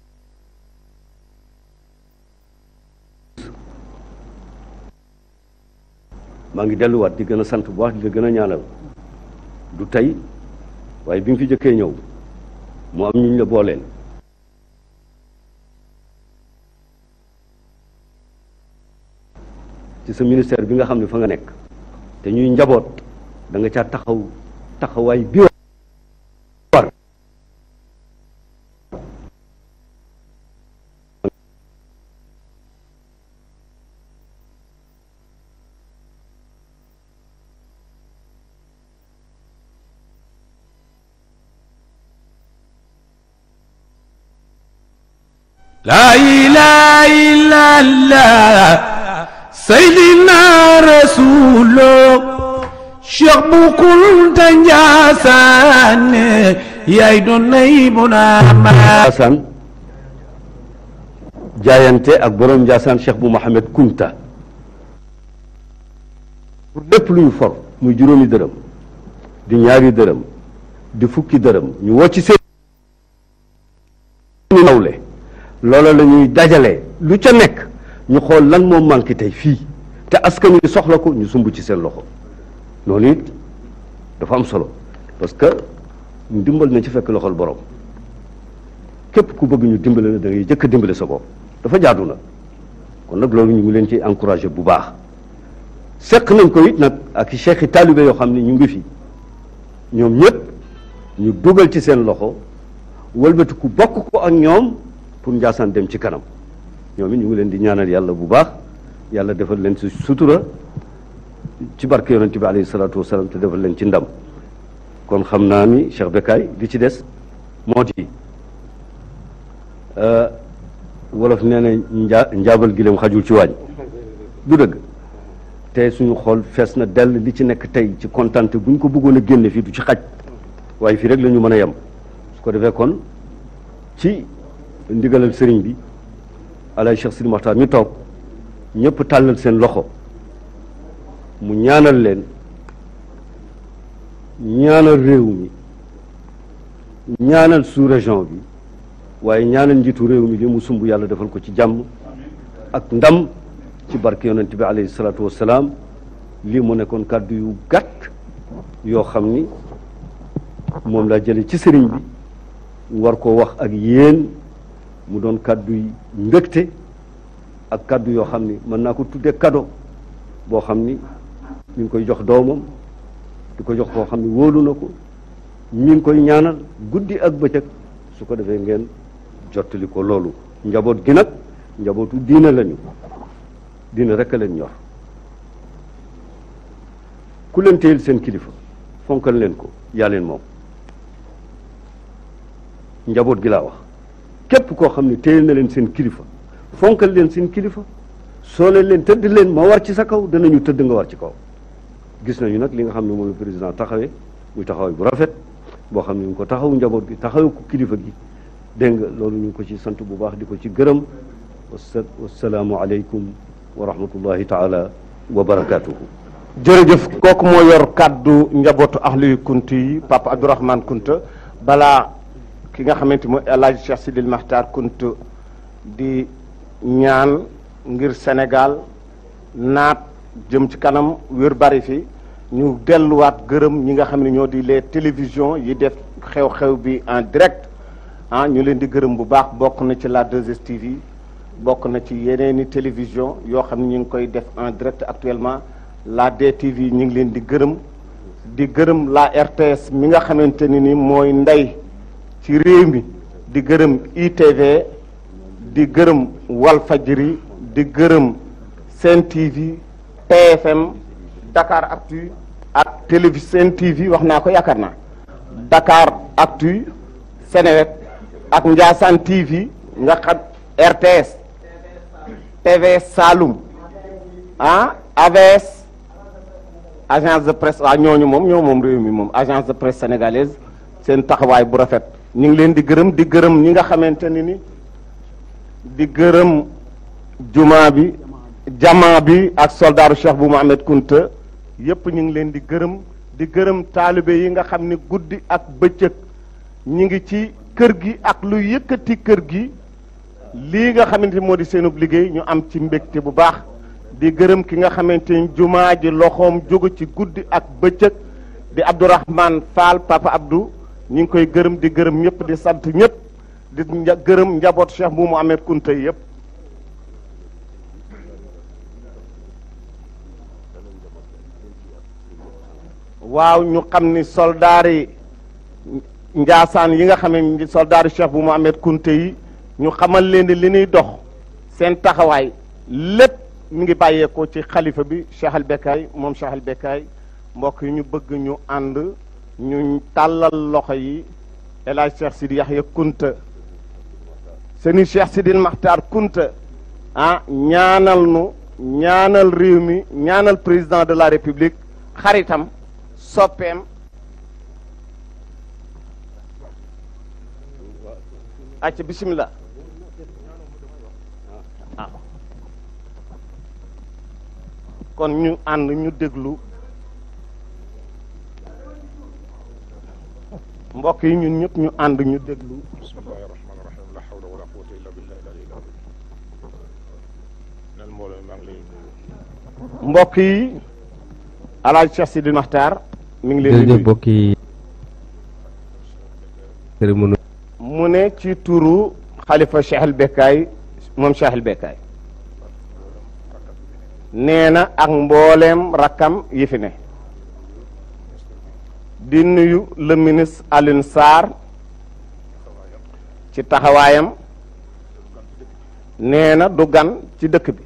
maa ngi delluwaat di gën a sant bu baax di la gën a ñaanal. du tey waaye bi nga fi jëkkee ñëw mu am ñu la booleel ci sa ministère bi nga xam ne fa nga nekk te ñuy njaboot da nga caa taxawaay bi war. La ilaha illallah Seydina Rasulullah Cheikh bu Kunta Njaasaan yaay doon nay bu naa ma Njaasaan jaayante ak borom Njaasaan Cheikh bu Mohamed Kunta pour lépp lu ñu for muy juróomi dërëm di ñaari dërëm di fukki dërëm ñu wocc seen nawle loola la ñuy dajale lu ca nekk ñu xool lan moo manqué tey fii te askan wi soxla ko ñu sumb ci seen loxo. noonu it dafa am solo parce que ndimbal na ci fekk loxol borom képp ku bëgg ñu dimbale la da ngay jëkk a dimbale sa bopp dafa jaadu na. kon nag loolu ñu ngi leen ci encouragé bu baax. seq nañ ko it nag ak i cheikh i taalibe yoo xam ne ñu ngi fi ñoom ñëpp ñu dugal ci seen loxo wëlbati ku bokk ko ak ñoom pour Njaasaan dem ci kanam. ñoom it ñu ngi leen di ñaanal yàlla bu baax yàlla defal leen ci sutura ci barke yonent bi alayhi salaatu wasalaam te defal leen ci ndam. kon xam naa ni Cheikh Bécaye li ci des moo di wolof nee na njaabal gi leen xajul ci waañ du dëgg te suñu xool fees na dell li ci nekk tey ci kontante bu ñu ko bëggoon a génne fii du ci xaj waaye fii rek la ñu mën a yem su ko defee kon ci ndigalal sëriñ bi Alaaji Cheikh Sidi Mokhtar mi toog ñëpp tàllal seen loxo mu ñaanal leen ñaanal réew mi ñaanal sous-région bi waaye ñaanal njiitu réew mi li mu sumb yàlla defal ko ci jàmm ak ndam ci barke yonent bi alayhi salaatu wassalaam lii mu nekkoon kàddu yu gàtt yoo xam ni moom laa jële ci sëriñ bi war koo wax ak yéen mu doon kàddu yi mbégte ak kàddu yoo xam ni mën naa ko tuddee cadeau boo xam ni mi ngi koy jox doomam di ko jox koo xam ni wóolu na ko mi ngi koy ñaanal guddi ak bëccëg su ko defee ngeen jottali ko loolu njaboot gi nag njabootu diine lañu diine rek a leen ñor ku leen téyel seen kilifa fonkal leen ko yaa leen moom njaboot gi laa wax képp koo xam ne téyel na leen seen kilifa fonkal leen seen kilifa soo leen tëdd leen ma war ci sa kaw danañu tëdd nga war ci kaw gis nañu nag li nga xam ne moom la président taxawee muy taxawaay bu rafet boo xam ne ñu ngi ko taxawu njaboot gi taxawu ko kilifa gi dégg nga loolu ñu ngi ko ci sant bu baax di ko ci gërëm wassalaamu aleykum wa rahmatullahi taala wa barakatuhu. jërëjëf kooku moo yor kàddu njabootu ahlu kunti yi Papa Abdourahmane Kunta balaa ki nga xamante mooy El Hadj Cheikh Sidil Makhtar Kunta di ñaan ngir Sénégal naat jëm ci kanam wér bari fi ñu delluwaat gërëm ñi nga xam ne ñoo di les télévisions yi def xew-xew bi en direct ñu leen di gërëm bu baax bokk na ci la 2STV bokk na ci yeneeni télévision yoo xam ne ñu ngi koy def en direct actuellement la DTV ñu ngi leen di gërëm la RTS mi nga xamante ni mooy ndey ci réew mi di gërëm ITV di gërëm Walfadjri di gërëm Sen TV TFM Dakar Actu ak Sen TV wax naa ko yaakaar naa Dakar Actu Seneweb ak Ndiassane TV nga xam RTS TV Saloum AVS agence de presse ñoo moom réew mi moom agence de presse sénégalaise seen taxawaay bu rafet ñu ngi leen di gërëm ñi nga xamante ni di gërëm jumaa bi jamaa bi ak soldaaru Cheikh bu Mohamed Kunta yépp ñu ngi leen di gërëm taalibe yi nga xam ne guddi ak bëccëg ñi ngi ci kër gi ak lu yëkkati kër gi lii nga xamante moo di seenub liggéey ñu am ci mbégte bu baax di gërëm ki nga xamante ni jumaa ji loxoom jógu ci guddi ak bëccëg di Abdourahmane Fall Papa Abdou ñu ngi koy gërëm di gërëm ñëpp di sant ñëpp di gërëm njaboot Cheikh bu Mohamed Kunta yëpp waaw ñu xam ni soldaari Njaasaan yi nga xam ne soldaari Cheikh bu Mohamed Kunta yi ñu xamal leen ni li ñuy dox seen taxawaay lépp mi ngi bàyyeekoo ci xalifa bi Cheikh Al Bekkay moom Cheikh Al Bekkay mbokk yi ñu bëgg ñu ànd ñu tàllal loxo yi El Hadj Cheikh Sidi Yahya Kunta seeni Cheikh Sidil Makhtar Kunta ñaanal réew mi ñaanal président de la république xaritam soppeem acca bismillah kon ñu ànd ñu déglu mbokk yi ñun ñëpp ñu ànd ñu déglu bismillahi rahmaani rahim la hawla wala quwwata illa billahi al-aliyyil azim nel mbooloo maa ngi lay nuyu mbokk yi Alaaji Cheikh Sidil Makhtar mi ngi leen di nuyu mbokk yi mu ne ci turu xalifa Cheikh Al Bekkay moom Cheikh Al Bekkay nee na ak mbooleem rakkam yi fi ne di nuyu le ministre Alioune Sarr ci taxawaayam nee na du gan ci dëkk bi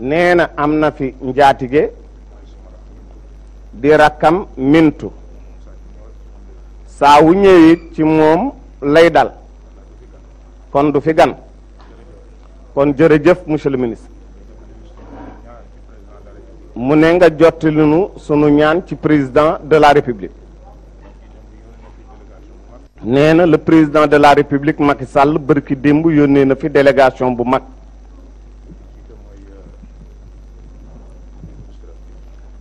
nee na am na fi njaatige di rakkam mintu saa wu ñëwit ci moom lay dal kon du fi gan kon jërëjëf monsieur le ministre mu ne nga jottali nu sunu ñaan ci président de la république. nee na le président de la république Macky Sall bërki démb yónnee na fi délégation bu mag.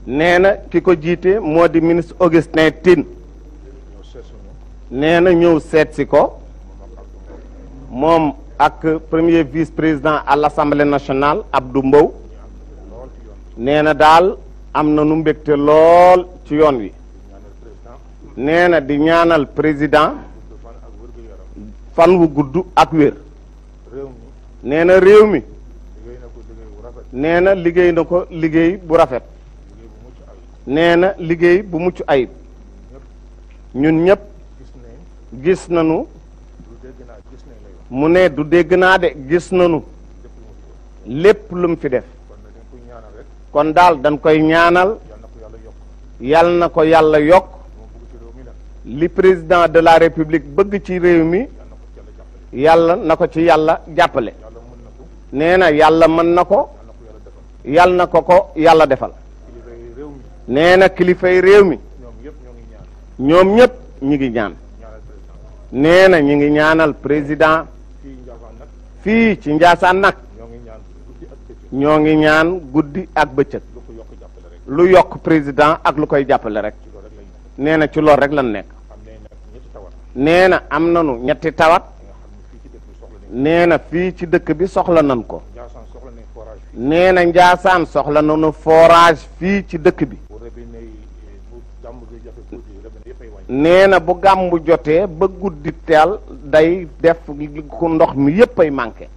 nee na ki ko jiite moo di ministre Augustin Tine. nee na ñëw seet si ko moom ak premier vice président à l'Assemblée nationale Abdou Mbow. nee na daal am na nu mbégte lool ci yoon wi. nee na di ñaanal président fan wu gudd ak wér. nee na réew mi nee na liggéey na ko liggéey bu rafet. nee na liggéey bu mucc ayib. ñun ñëpp gis nañu mu ne du dégg naa de gis nañu lépp lu mu fi def. kon daal dañ koy ñaanal yal na ko yàlla yokk li président de la république bëgg ci réew mi yàlla na ko ci yàlla jàppale. nee na yàlla mën na ko yal na ko yàlla defal. nee na kilifay réew mi ñoom ñëpp ñi ngi ñaan. nee na ñi ngi ñaanal président fii ci Njaasaan nag ñoo ngi ñaan guddi ak bëccëg lu yokk président ak lu koy jàppale rek. nee na ci loolu rek lan nekk. nee na am nanu ñetti tawat. nee na fii ci dëkk bi soxla nan ko. nee na Njaasaan soxla nanu forage fii ci dëkk bi. nee na bu gàmbu jotee ba guddi teel day def ku ndox mi yépp ay manqué.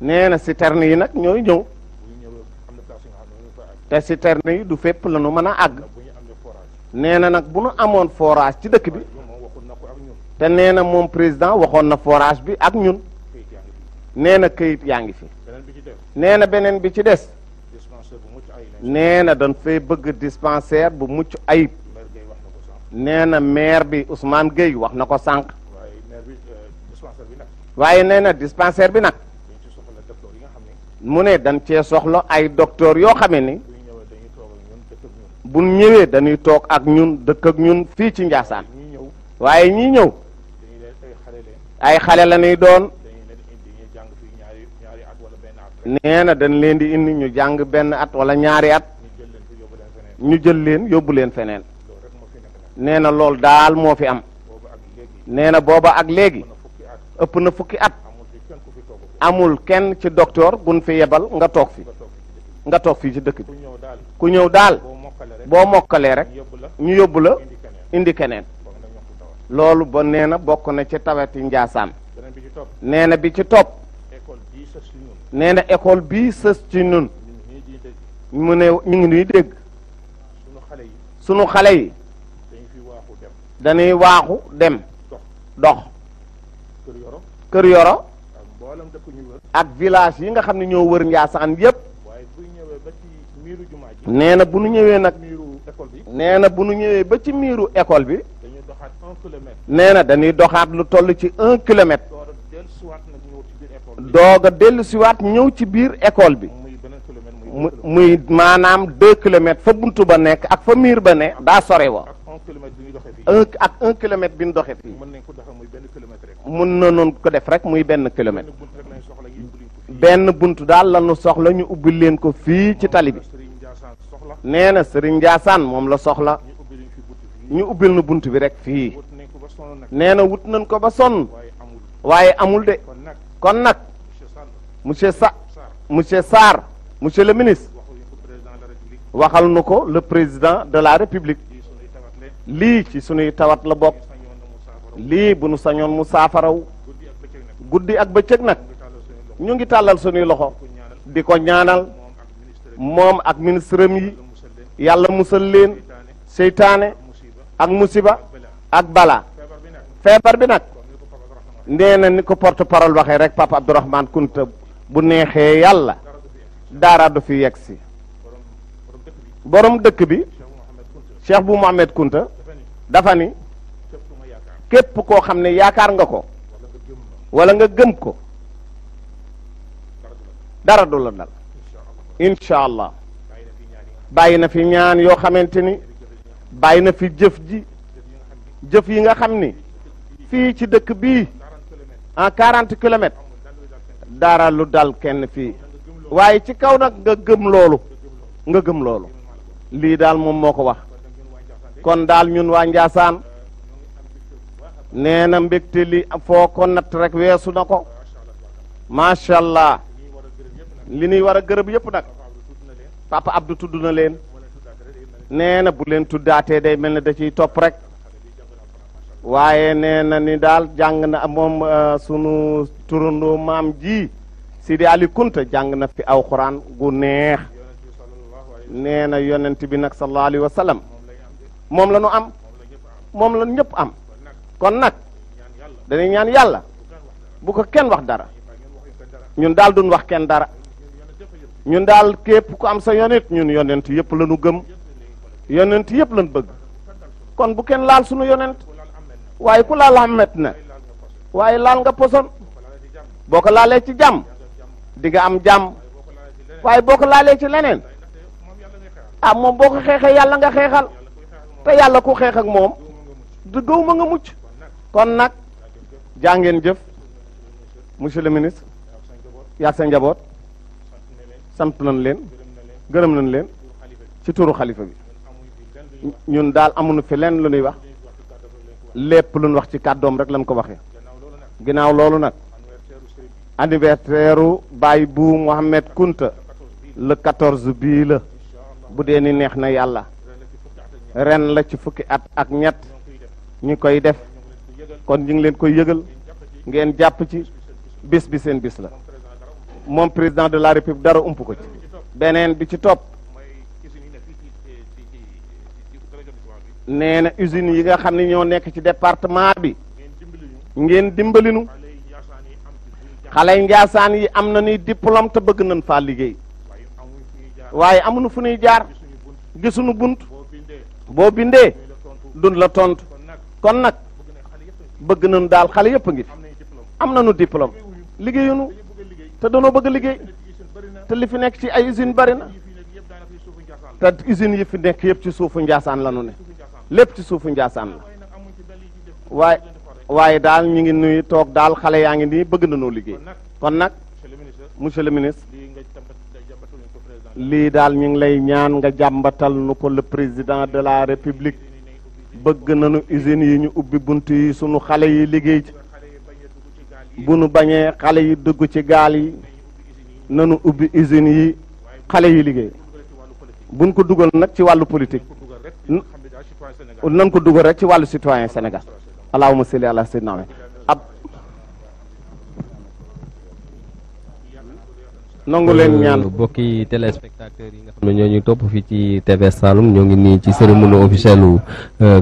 nee na citerne yi nag ñooy ñëw. te citerne yi du fépp la nu mën a àgg. nee na nag bu nu amoon forage ci dëkk bi. te nee na moom président waxoon na forage bi ak ñun. nee na këyit yaa ngi fi. nee na beneen bi ci des. nee na dañ fay bëgg dispensaire bu mucc ayib. nee na maire bi Ousmane Gueye wax na ko sànq. waaye nee na dispensaire bi nag. mu ne dañ cee soxla ay docteur yoo xamee ni. bu ñëwee dañuy toog ak ñun dëkk ak ñun fii ci Njaasaan. waaye ñii ñëw. ay xale la ñuy doon. nee na dañ leen di indi ñu jàng benn at wala ñaari at. ñu jël leen yóbbu leen feneen. nee na loolu daal moo fi am. nee na booba ak léegi ëpp na fukki at. amul kenn ci docteur buñ fi yebal nga toog fi. nga toog fii ci dëkk bi. ku ñëw daal boo mokkalee rek ñu yóbbu la indi keneen. loolu ba nee na bokk na ci tawati Njaasaan. nee na bi ci topp. nee na école bii sës ci ñun. mu ne ñu ngi nuy dégg. sunu xale yi. dañuy waaxu dem. dox. Kër Yoro. ak village yi nga xam ne ñoo wër Njaasaan yépp. nee na bu nu ñëwee nag. nee na bu nu ñëwee ba ci miiru école bi. nee na dañuy doxaat lu toll ci 1 kilomètre. doog a dellu siwaat ñëw ci biir école bi. muy maanaam 2 kilomètres fa buntu ba nekk ak fa miir ba ne daa sore wa. ak 1 kilomètre bi ñu doxee fii. mun na noonu ko def rek muy benn kilomètre. benn buntu daal la ñu soxla ñu ubbi leen ko fii ci tali bi. nee na Serigne Ndiassane moom la soxla ñu ubbil nu buntu bi rek fii. nee na wut nañ ko ba sonn waaye amul de. kon nag monsieur Sarr monsieur le ministre waxal nu ko le président de la république. lii ci sunuy tawat la bokk. lii bu nu sañoon mu saafaraw guddi ak bëccëg nag ñu ngi tàllal sunuy loxo di ko ñaanal moom ak ministre am yi yàlla musal leen seytaane ak musiba ak bala. feebar bi nag nee na ni ko porte parole waxee rek Papa Abdourahmane Kunta bu neexee yàlla dara du fi yegg si. borom dëkk bi Cheikh bu Mohamed Kunta dafa ni képp koo xam ne yaakaar nga ko wala nga gëm ko dara du la dal incha allah bàyyi na fi ñaan yoo xamante ni bàyyi na fi jëf yi nga xam ni fii ci dëkk bii en 40 kilomètres dara lu dal kenn fii waaye ci kaw nag nga gëm loolu lii daal moom moo ko wax kon daal ñun waa Njaasaan nee na mbégte li foo ko natt rek weesu na ko macha allah li ñuy war a gërëm yëpp nag papa Abdou tudd na leen nee na bu leen tuddaatee day mel ne da ciy topp rek waaye nee na ni daal jàng na moom sunu turandoo maam ji Sidi Ali Kunta jàng na fi aw Quraan gu neex nee na yonent bi nag sallallahu alayhi wa sallam moom la ñu am moom la ñëpp am kon nag dañuy ñaan yàlla bu ko kenn wax dara ñun daal duñ wax kenn dara ñun daal képp ku am sa yonent ñun yonent yëpp la ñu gëm yonent yëpp lañ bëgg kon bu kenn laal sunu yonent waaye ku laal Ahmed na waaye laal nga poson boo ko laalee ci jàmm di nga am jàmm waaye boo ko laalee ci leneen ah moom boo ko xeexee yàlla nga xeexal te yàlla ku xeex ak moom du gëw ma nga mucc kon nag jàngeen jëf monsieur le ministre yaa sa njaboot sant nañ leen gërëm nañ leen ci turu xalifa bi ñun daal amuñu fi leen lu ñuy wax lépp lu ñu wax ci kàddoom rek lañ ko waxee ginnaaw loolu nag anniversaire Baye bu Mohamed Kunta le 14 bii la bu dee ni neex na yàlla ren la ci fukki at ak ñett ñu koy def kon ñu ngi leen koy yëgal ngeen jàpp ci bis bi seen bis la moom président de la république dara ump ko ci beneen bi ci topp nee na usines yi nga xam ne ñoo nekk ci département bi ngeen dimbalinu xale yi Njaasaan yi am na ni diplôme te bëgg nañ faa liggéey waaye amuñu fu ñuy jaar gisuñu bunt boo bindee dun la tontu kon nag bëgg nañu daal xale yëpp a ngi fi am nañu diplôme liggéeyunu te dañoo bëgg liggéey te li fi nekk ci ay usines bari na te usines yi fi nekk yëpp ci suufu Njaasaan la nu ne lépp ci suufu Njaasaan la waaye daal ñu ngi nuy toog daal xale yaa ngi nii bëgg nañoo liggéey kon nag monsieur le ministre lii daal ñu ngi lay ñaan nga jàmbatal nu ko le président de la république bëgg nañu usines yi ñu ubbi bunt yi sunu xale yi liggéey ci bu nu bañee xale yi dugg ci gaal yi nanu ubbi usines yi xale yi liggéey buñ ko dugal nag ci wàllu politique nan ko dugal rek ci wàllu citoyen Sénégal allahumma salli ala sayyidina ab nangu leen ñaan bokki téléspectateurs yi nga xam ne ñoo ñuy topp fii ci TV Saloum ñoo ngi nii ci cérémonie officielle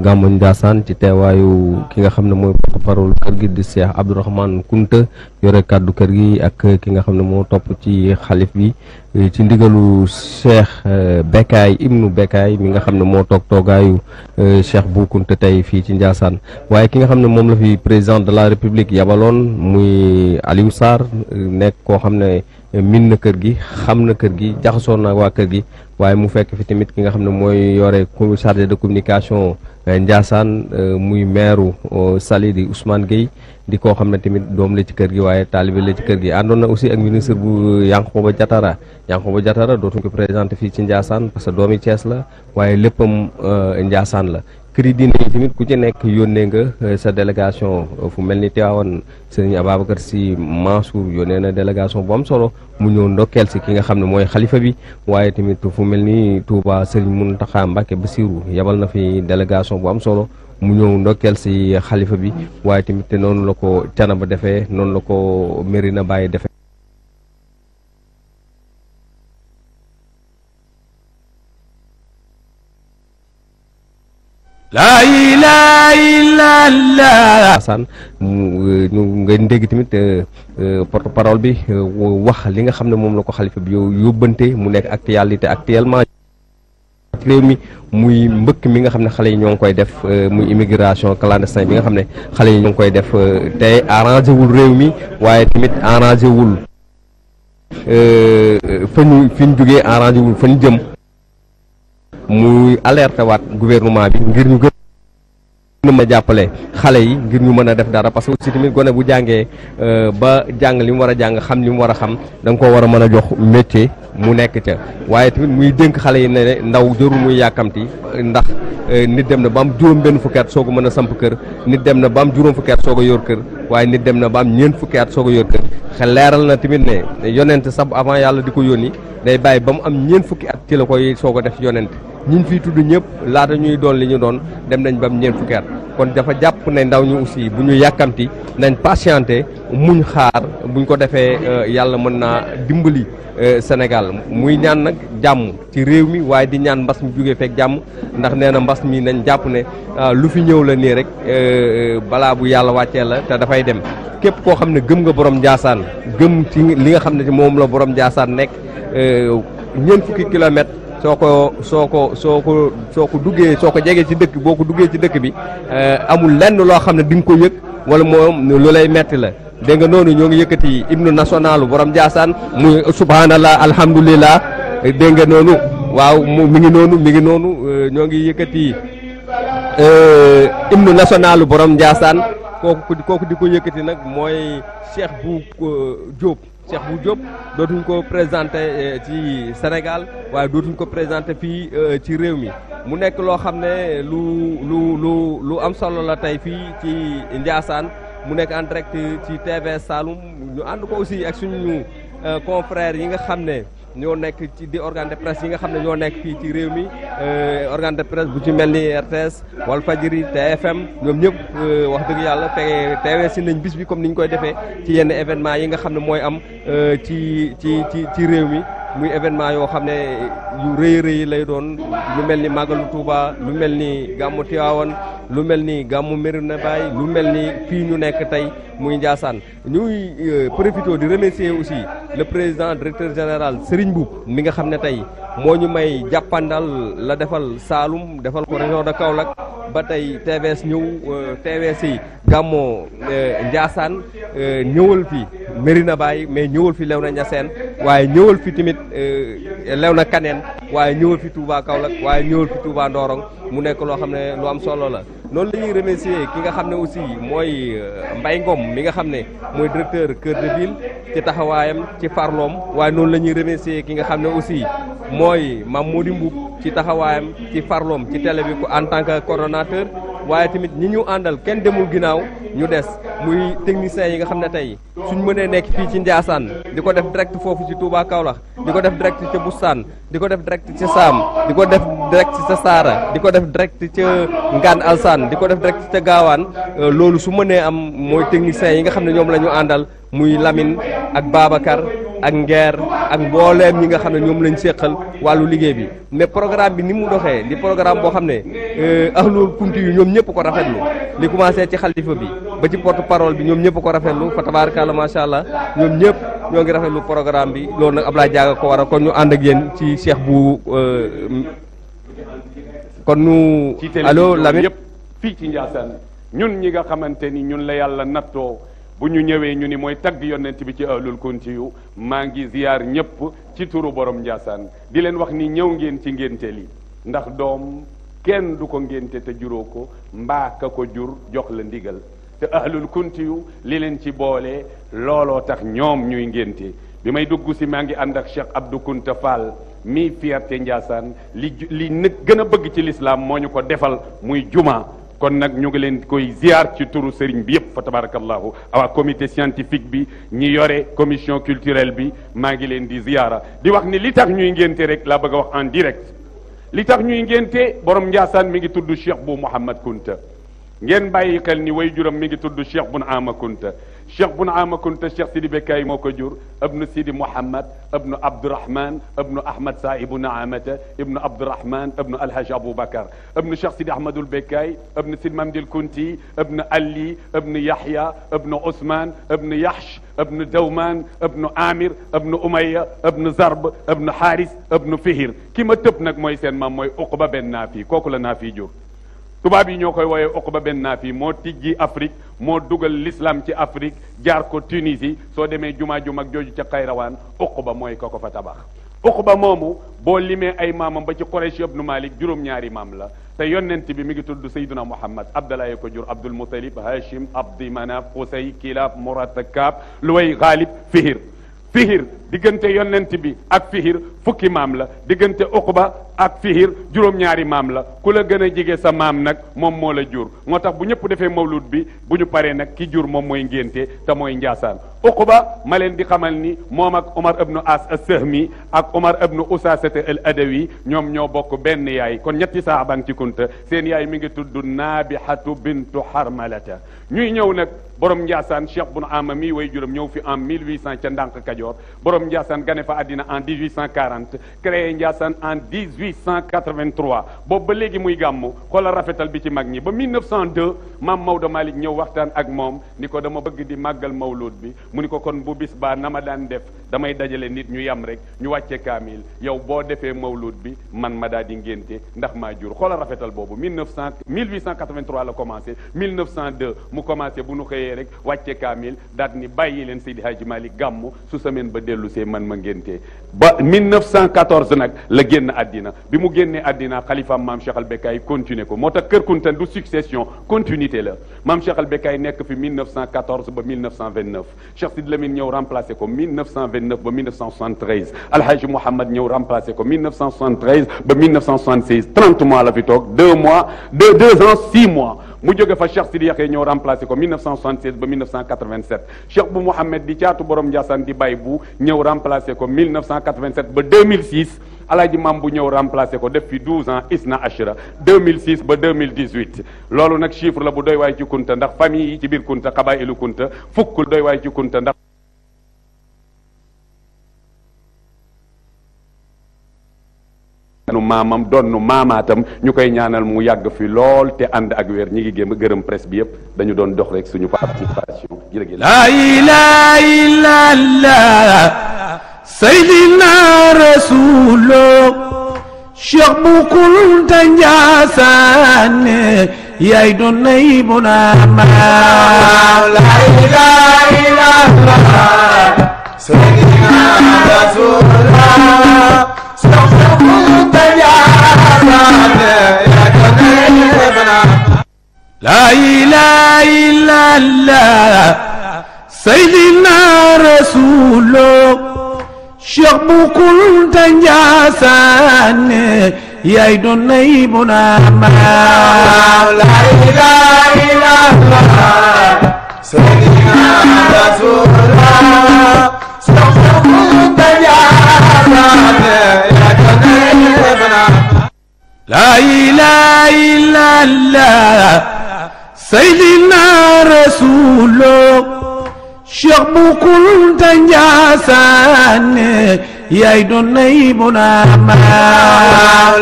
Gamou Ndiassane ci teewaayu ki nga xam ne mooy porte-parole kër gi di Cheikh Abdourahmane Kunta yore kàddu kër gi ak ki nga xam ne moo topp ci xalif bi ci ndigalu Cheikh Bekkaay Ibnu Bekkaay mi nga xam ne moo toogaayu Cheikh Bou Kunta tey fii ci Ndiassane waaye ki nga xam ne moom la fi président de la république yabaloon muy Aliou Sarr nekk koo xam ne min na kër gi xam na kër gi jaxasoo na waa kër gi waaye mu fekk fi tamit ki nga xam ne mooy yore chargé de communication Ndiassane muy maire Saly di Ousmane Gueye di koo xam ne tamit doom la ci kër gi waaye taalibe la ci kër gi àndoon na aussi ak ministre bu Yankhoba Diattara dootuñ ko présenté fii ci Ndiassane parce que doomi Thiès la waaye léppam Ndiassane la kër yi diine yi tamit ku ci nekk yónnee nga sa délégation fu mel ni Tivaouane Serigne Ababacar Sy Mansour yónnee na délégation bu am solo mu ñëw ndokkeel si ki nga xam ne mooy xalifa bi waaye tamit fu mel ni Touba Serigne Mountakha Mbacké Bassirou yabal na fi délégation bu am solo mu ñëw ndokkeel si xalifa bi waaye tamit te noonu la ko Canaba defee noonu la ko Médina Baye defee la ilaha illallah Assane ñu ngeen dégg tamit porte parole bi wax li nga xam ne moom la ko xalifa bi yóbbante mu nekk actualité actuellement ci réew mi muy mbëkk mi nga xam ne xale yi ñoo ngi koy def muy immigration clandestin bi nga xam ne xale yi ñoo ngi koy def te arrangé wul réew mi waaye tamit arrangé wul fi ñu jógee arrangé wul fa ñu jëm muy alerté waat gouvernement bi ngir ñu gën a mën a jàppale xale yi ngir ñu mën a def dara parce que aussi tamit gone bu jàngee ba jàng li mu war a jàng xam li mu war a xam da nga koo war a mën a jox métier mu nekk ca waaye tamit muy dénk xale yi ne ndaw jërul muy yàkkamti ndax nit dem na ba am juróom benn fukki at soog a mën a samp kër nit dem na ba am juróom fukki at soog a yor kër waaye nit dem na ba am ñeent fukki at soog a yor kër xel leeral na tamit ne yonent sax avant yàlla di ko yónni day bàyyi ba mu am ñeent fukki at ci la koy soog a def yonent ñiñ fiy tudd ñëpp laata ñuy doon li ñu doon dem nañ ba am ñeent fukki at kon dafa jàpp ne ndaw ñu aussi bu ñu yàkkamti nañ patienté muñ xaar buñ ko defee yàlla mën naa dimbali Sénégal muy ñaan nag jàmm ci réew mi waaye di ñaan mbas mi jógee fekk jàmm ndax nee na mbas mi nañ jàpp ne lu fi ñëw la nii rek balaa bu yàlla wàccee la te dafay dem képp koo xam ne gëm nga borom Ndiassane gëm ci li nga xam ne ci moom la borom Ndiassane nekk ñeent fukki kilomètre soo ko duggee soo ko jegee ci dëkk boo ko duggee ci dëkk bi amul lenn loo xam ne di nga ko yëg wala moom lu lay metti la dégg nga noonu ñoo ngi yëkkati hymne national borom Ndiassane muy subhanallah alhamdulillah dégg nga noonu waaw mi ngi noonu ñoo ngi yëkkati hymne national borom Ndiassane kooku di ko yëkkati nag mooy Cheikh Bou Diop dootuñ ko présenté ci Sénégal waaye dootuñ ko présenté fii ci réew mi mu nekk loo xam ne lu am solo la tey fii ci Ndiassane mu nekk en direct ci TV Saloum ñu ànd ko aussi ak suñu confrères yi nga xam ne ñoo nekk ci di organe de presse yi nga xam ne ñoo nekk fii ci réew mi organe de presse bu ci mel ni RTS Walfadjri TFM ñoom ñëpp wax dëgg yàlla teewee si nañ bis bi comme ni ñu koy defee ci yenn événement yi nga xam ne mooy am ci réew mi muy événement yoo xam ne yu rëy rëy lay doon lu mel ni Magalu Touba lu mel ni gàmmu Tivaouane lu mel ni gàmmu Médina Baye lu mel ni fii ñu nekk tey muy Ndiassane ñuy profité di remercier aussi le président directeur général Serigne Mboup mi nga xam ne tey moo ñu may jàppandal la defal Saloum defal ko région de Kaolack ba tey TVS ñëw TVS yi gàmmoo Ndiassane ñëwal fi Médina Baye mais ñëwal fi Léona Niassène waaye ñëwal fi tamit Léona Kaneen waaye ñëwal fi Touba Kaolack waaye ñëwal fi Touba Ndorong mu nekk loo xam ne lu am solo la noonu la ñuy remercier ki nga xam ne aussi mooy Mbaye Ngom mi nga xam ne mooy directeur Cœur de Ville ci taxawaayam ci farloom waaye noonu la ñuy remercier ki nga xam ne aussi mooy Mame Mody Mboup ci taxawaayam ci farloom ci télé bi en tant que coordonnateur waaye tamit ñi ñu àndal kenn demul ginnaaw ñu des muy techniciens yi nga xam ne tey suñ mënee nekk fii ci Ndiassane di ko def direct foofu ci Touba Kaolack di ko def direct ca Boustane di ko def direct ca Sam di ko def direct ca Saara di ko def direct ca Ngane Alsane di ko def direct ca Gaawaan loolu su mënee am mooy techniciens yi nga xam ne ñoom la ñu àndal muy Lamine ak Babacar ak Nguer ak mbooleem ñi nga xam ne ñoom lañ séqal wàllu liggéey bi mais programme bi ni mu doxee di programme boo xam ne ahlul kunti yu ñoom ñëpp ko rafetlu li commencé ci xalifa bi ba ci porte parole bi ñoom ñëpp ko rafetlu fa tabaarkalla macha allah ñoom ñëpp ñoo ngi rafetlu programme bi loolu nag Ablaye Diaga ko waral kon ñu ànd ak yéen ci Cheikh bu kon ñu allo Lamine yëpp fii ci Ndiassane ñun ñi nga xamante ni ñun la yàlla nattoo bu ñu ñëwee ñu ni mooy tagg yonent bi ci ahlul kunti yu maa ngi ziyaar ñëpp ci turu borom Ndiassane di leen wax ni ñëw ngeen ci ngénte li ndax doom kenn du ko ngénte te juróo ko mbaa ka ko jur jox la ndigal te ahlul kunti yu li leen ci boole looloo tax ñoom ñuy ngénte bi may dugg si maa ngi ànd ak Cheikh Abdou Kounta Fall mi fierté Ndiassane li nag gën a bëgg ci l'islam moo ñu ko defal muy juma kon nag ñu ngi leen koy ziar ci turu sëriñ bi yëpp fa tabarakallahu awa comité scientifique bi ñi yore commission culturelle bi maa ngi leen di ziara di wax ni li tax ñuy ngénte rek laa bëgg a wax en direct li tax ñuy ngénte borom Ndiassane mi ngi tudd Cheikh bu Mouhamad Kounta ngeen bàyyi xel ni way juram mi ngi tudd Cheikh bun Ama Kounta Cheikh bun Ama Kounta Cheikh Sidi Bekkaay moo ko jur ibnu Sidi Mouhamad ibnu Abdourahman ibnu Ahmad Saibu Naamata ibnu Abdourahman ibnu Alhaj Aboubacar ibnu Cheikh Sidi Ahmadul Bekkaay ibnu Sidi Mamdil Kunti ibnu Ali ibnu Yahya ibnu Ousmane ibnu Yahsh ibnu Dawman ibnu Amir ibnu Umayya ibnu Zarb ibnu Haris ibnu Fihir ki ma tëb nag mooy seen maam mooy Uqba ben Naafi kooku la Naafi jur tubaab yi ñoo koy wooyee Uqba ben Naafi moo tijji Afrique moo dugal l'islam ci Afrique jaar ko Tunisie soo demee jumaa ju mag jooju ca Xayrawaan Uqba mooy ko fa tabax Uqba moomu boo limee ay maamam ba ci Quraysh ibnu Malik juróom-ñaari maam la te yonent bi mi ngi tudd Sayyiduna Muhammad Abdallah ko jur Abdul Muttalib Hashim Abdi Manaf Qusay Kilab Murad Kaab Luway Ghalib Fihir diggante yonent bi ak Fihir fukki maam la diggante Uqba ak Fihir juróom-ñaari maam la ku la gën a jege sa maam nag moom moo la jur moo tax bu ñëpp defee mawlud bi bu ñu paree nag ki jur moom mooy ngénte te mooy Njaasaan Uqba ma leen di xamal ni moom ak Omar ibnu As as-Sahmi ak Omar ibnu Usasata al Adawi ñoom ñoo bokk benn yaay kon ñetti saabang ci kunta seen yaay mi ngi tudd Naabihatu bintu Harmalata ñuy ñëw nag borom Njaasaan Cheikh Bun Amami way juróom ñëw fi en 1800 ca Ndànk Kajoor borom Njaasaan gane fa àddina en 1840 créé Njaasaan en 1883 boobu ba léegi muy gàmmu xoolal rafetal bi ci mag ñi ba 1902 maam Maodo Malick ñëw waxtaan ak moom ni ko dama bëgg di màggal mawlud bi mu ni ko kon bu bis baa na ma daan def damay dajale nit ñu yam rek ñu wàcce kaamil yow boo defee mawlud bi man ma daal di ngénte ndax maa jur xoolal rafetal boobu 1883 la commencé 1902 mu commencé bu nu xëyee rek wàcce kaamil daal ni bàyyi leen Seydi Hadji Malick gàmmu su semaine ba dellu see man ma ngénte ba 1914 nag la génn àddina bi mu génnee àddina xalifaam maam Cheikh Al Bekkay continué ko moo tax Kër Kunta du succession continuité la maam Cheikh Al Bekkay nekk fi 1914 ba 1929 Cheikh Sidi Lamine ñëw remplacé ko 1929 ba 1973 Alhaji Mouhamad ñëw remplacé ko 1973 ba 1976 30 mois la fi toog 2 ans 6 mois mu jóge fa Cheikh Sidi Yaxya ñëw remplacé ko 1976 ba 1987 Cheikh bu Mouhamed di caatu borom Ndiassane di bay bu ñëw remplacé ko 1987 ba 2006 Alaaji Mam bu ñëw remplacé ko def fi 12 ans isna ashra 2006 ba 2018 loolu nag chiffre la bu doy waay ci Kunta ndax famille yi ci biir Kunta xabaa'ilu Kunta fukk doy waay ci Kunta ndax nu maamam donnu maamaatam ñu koy ñaanal mu yàgg fi lool te ànd ak wér ñi ngi gëm gërëm presse bi yëpp dañu doon dox rek suñu participation jërëjëf la ilaha illallah sayyidina rasulullah Cheikh bu Kunta Ndiassane yaay doon naybuna ma la ilaha illallah sayyidina rasulullah la ilaha illallah sayyidina rasulullah Cheikh bu Kunta Ndiassane yaay doon naybuna ma la ilaha illallah sayyidina rasulullah Cheikh bu Kunta Ndiassane la ilaha illallah sayyidina rasulullah Cheikh bu Kunta Ndiassane yaay doon naybuna ma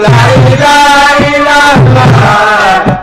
la ilaha illallah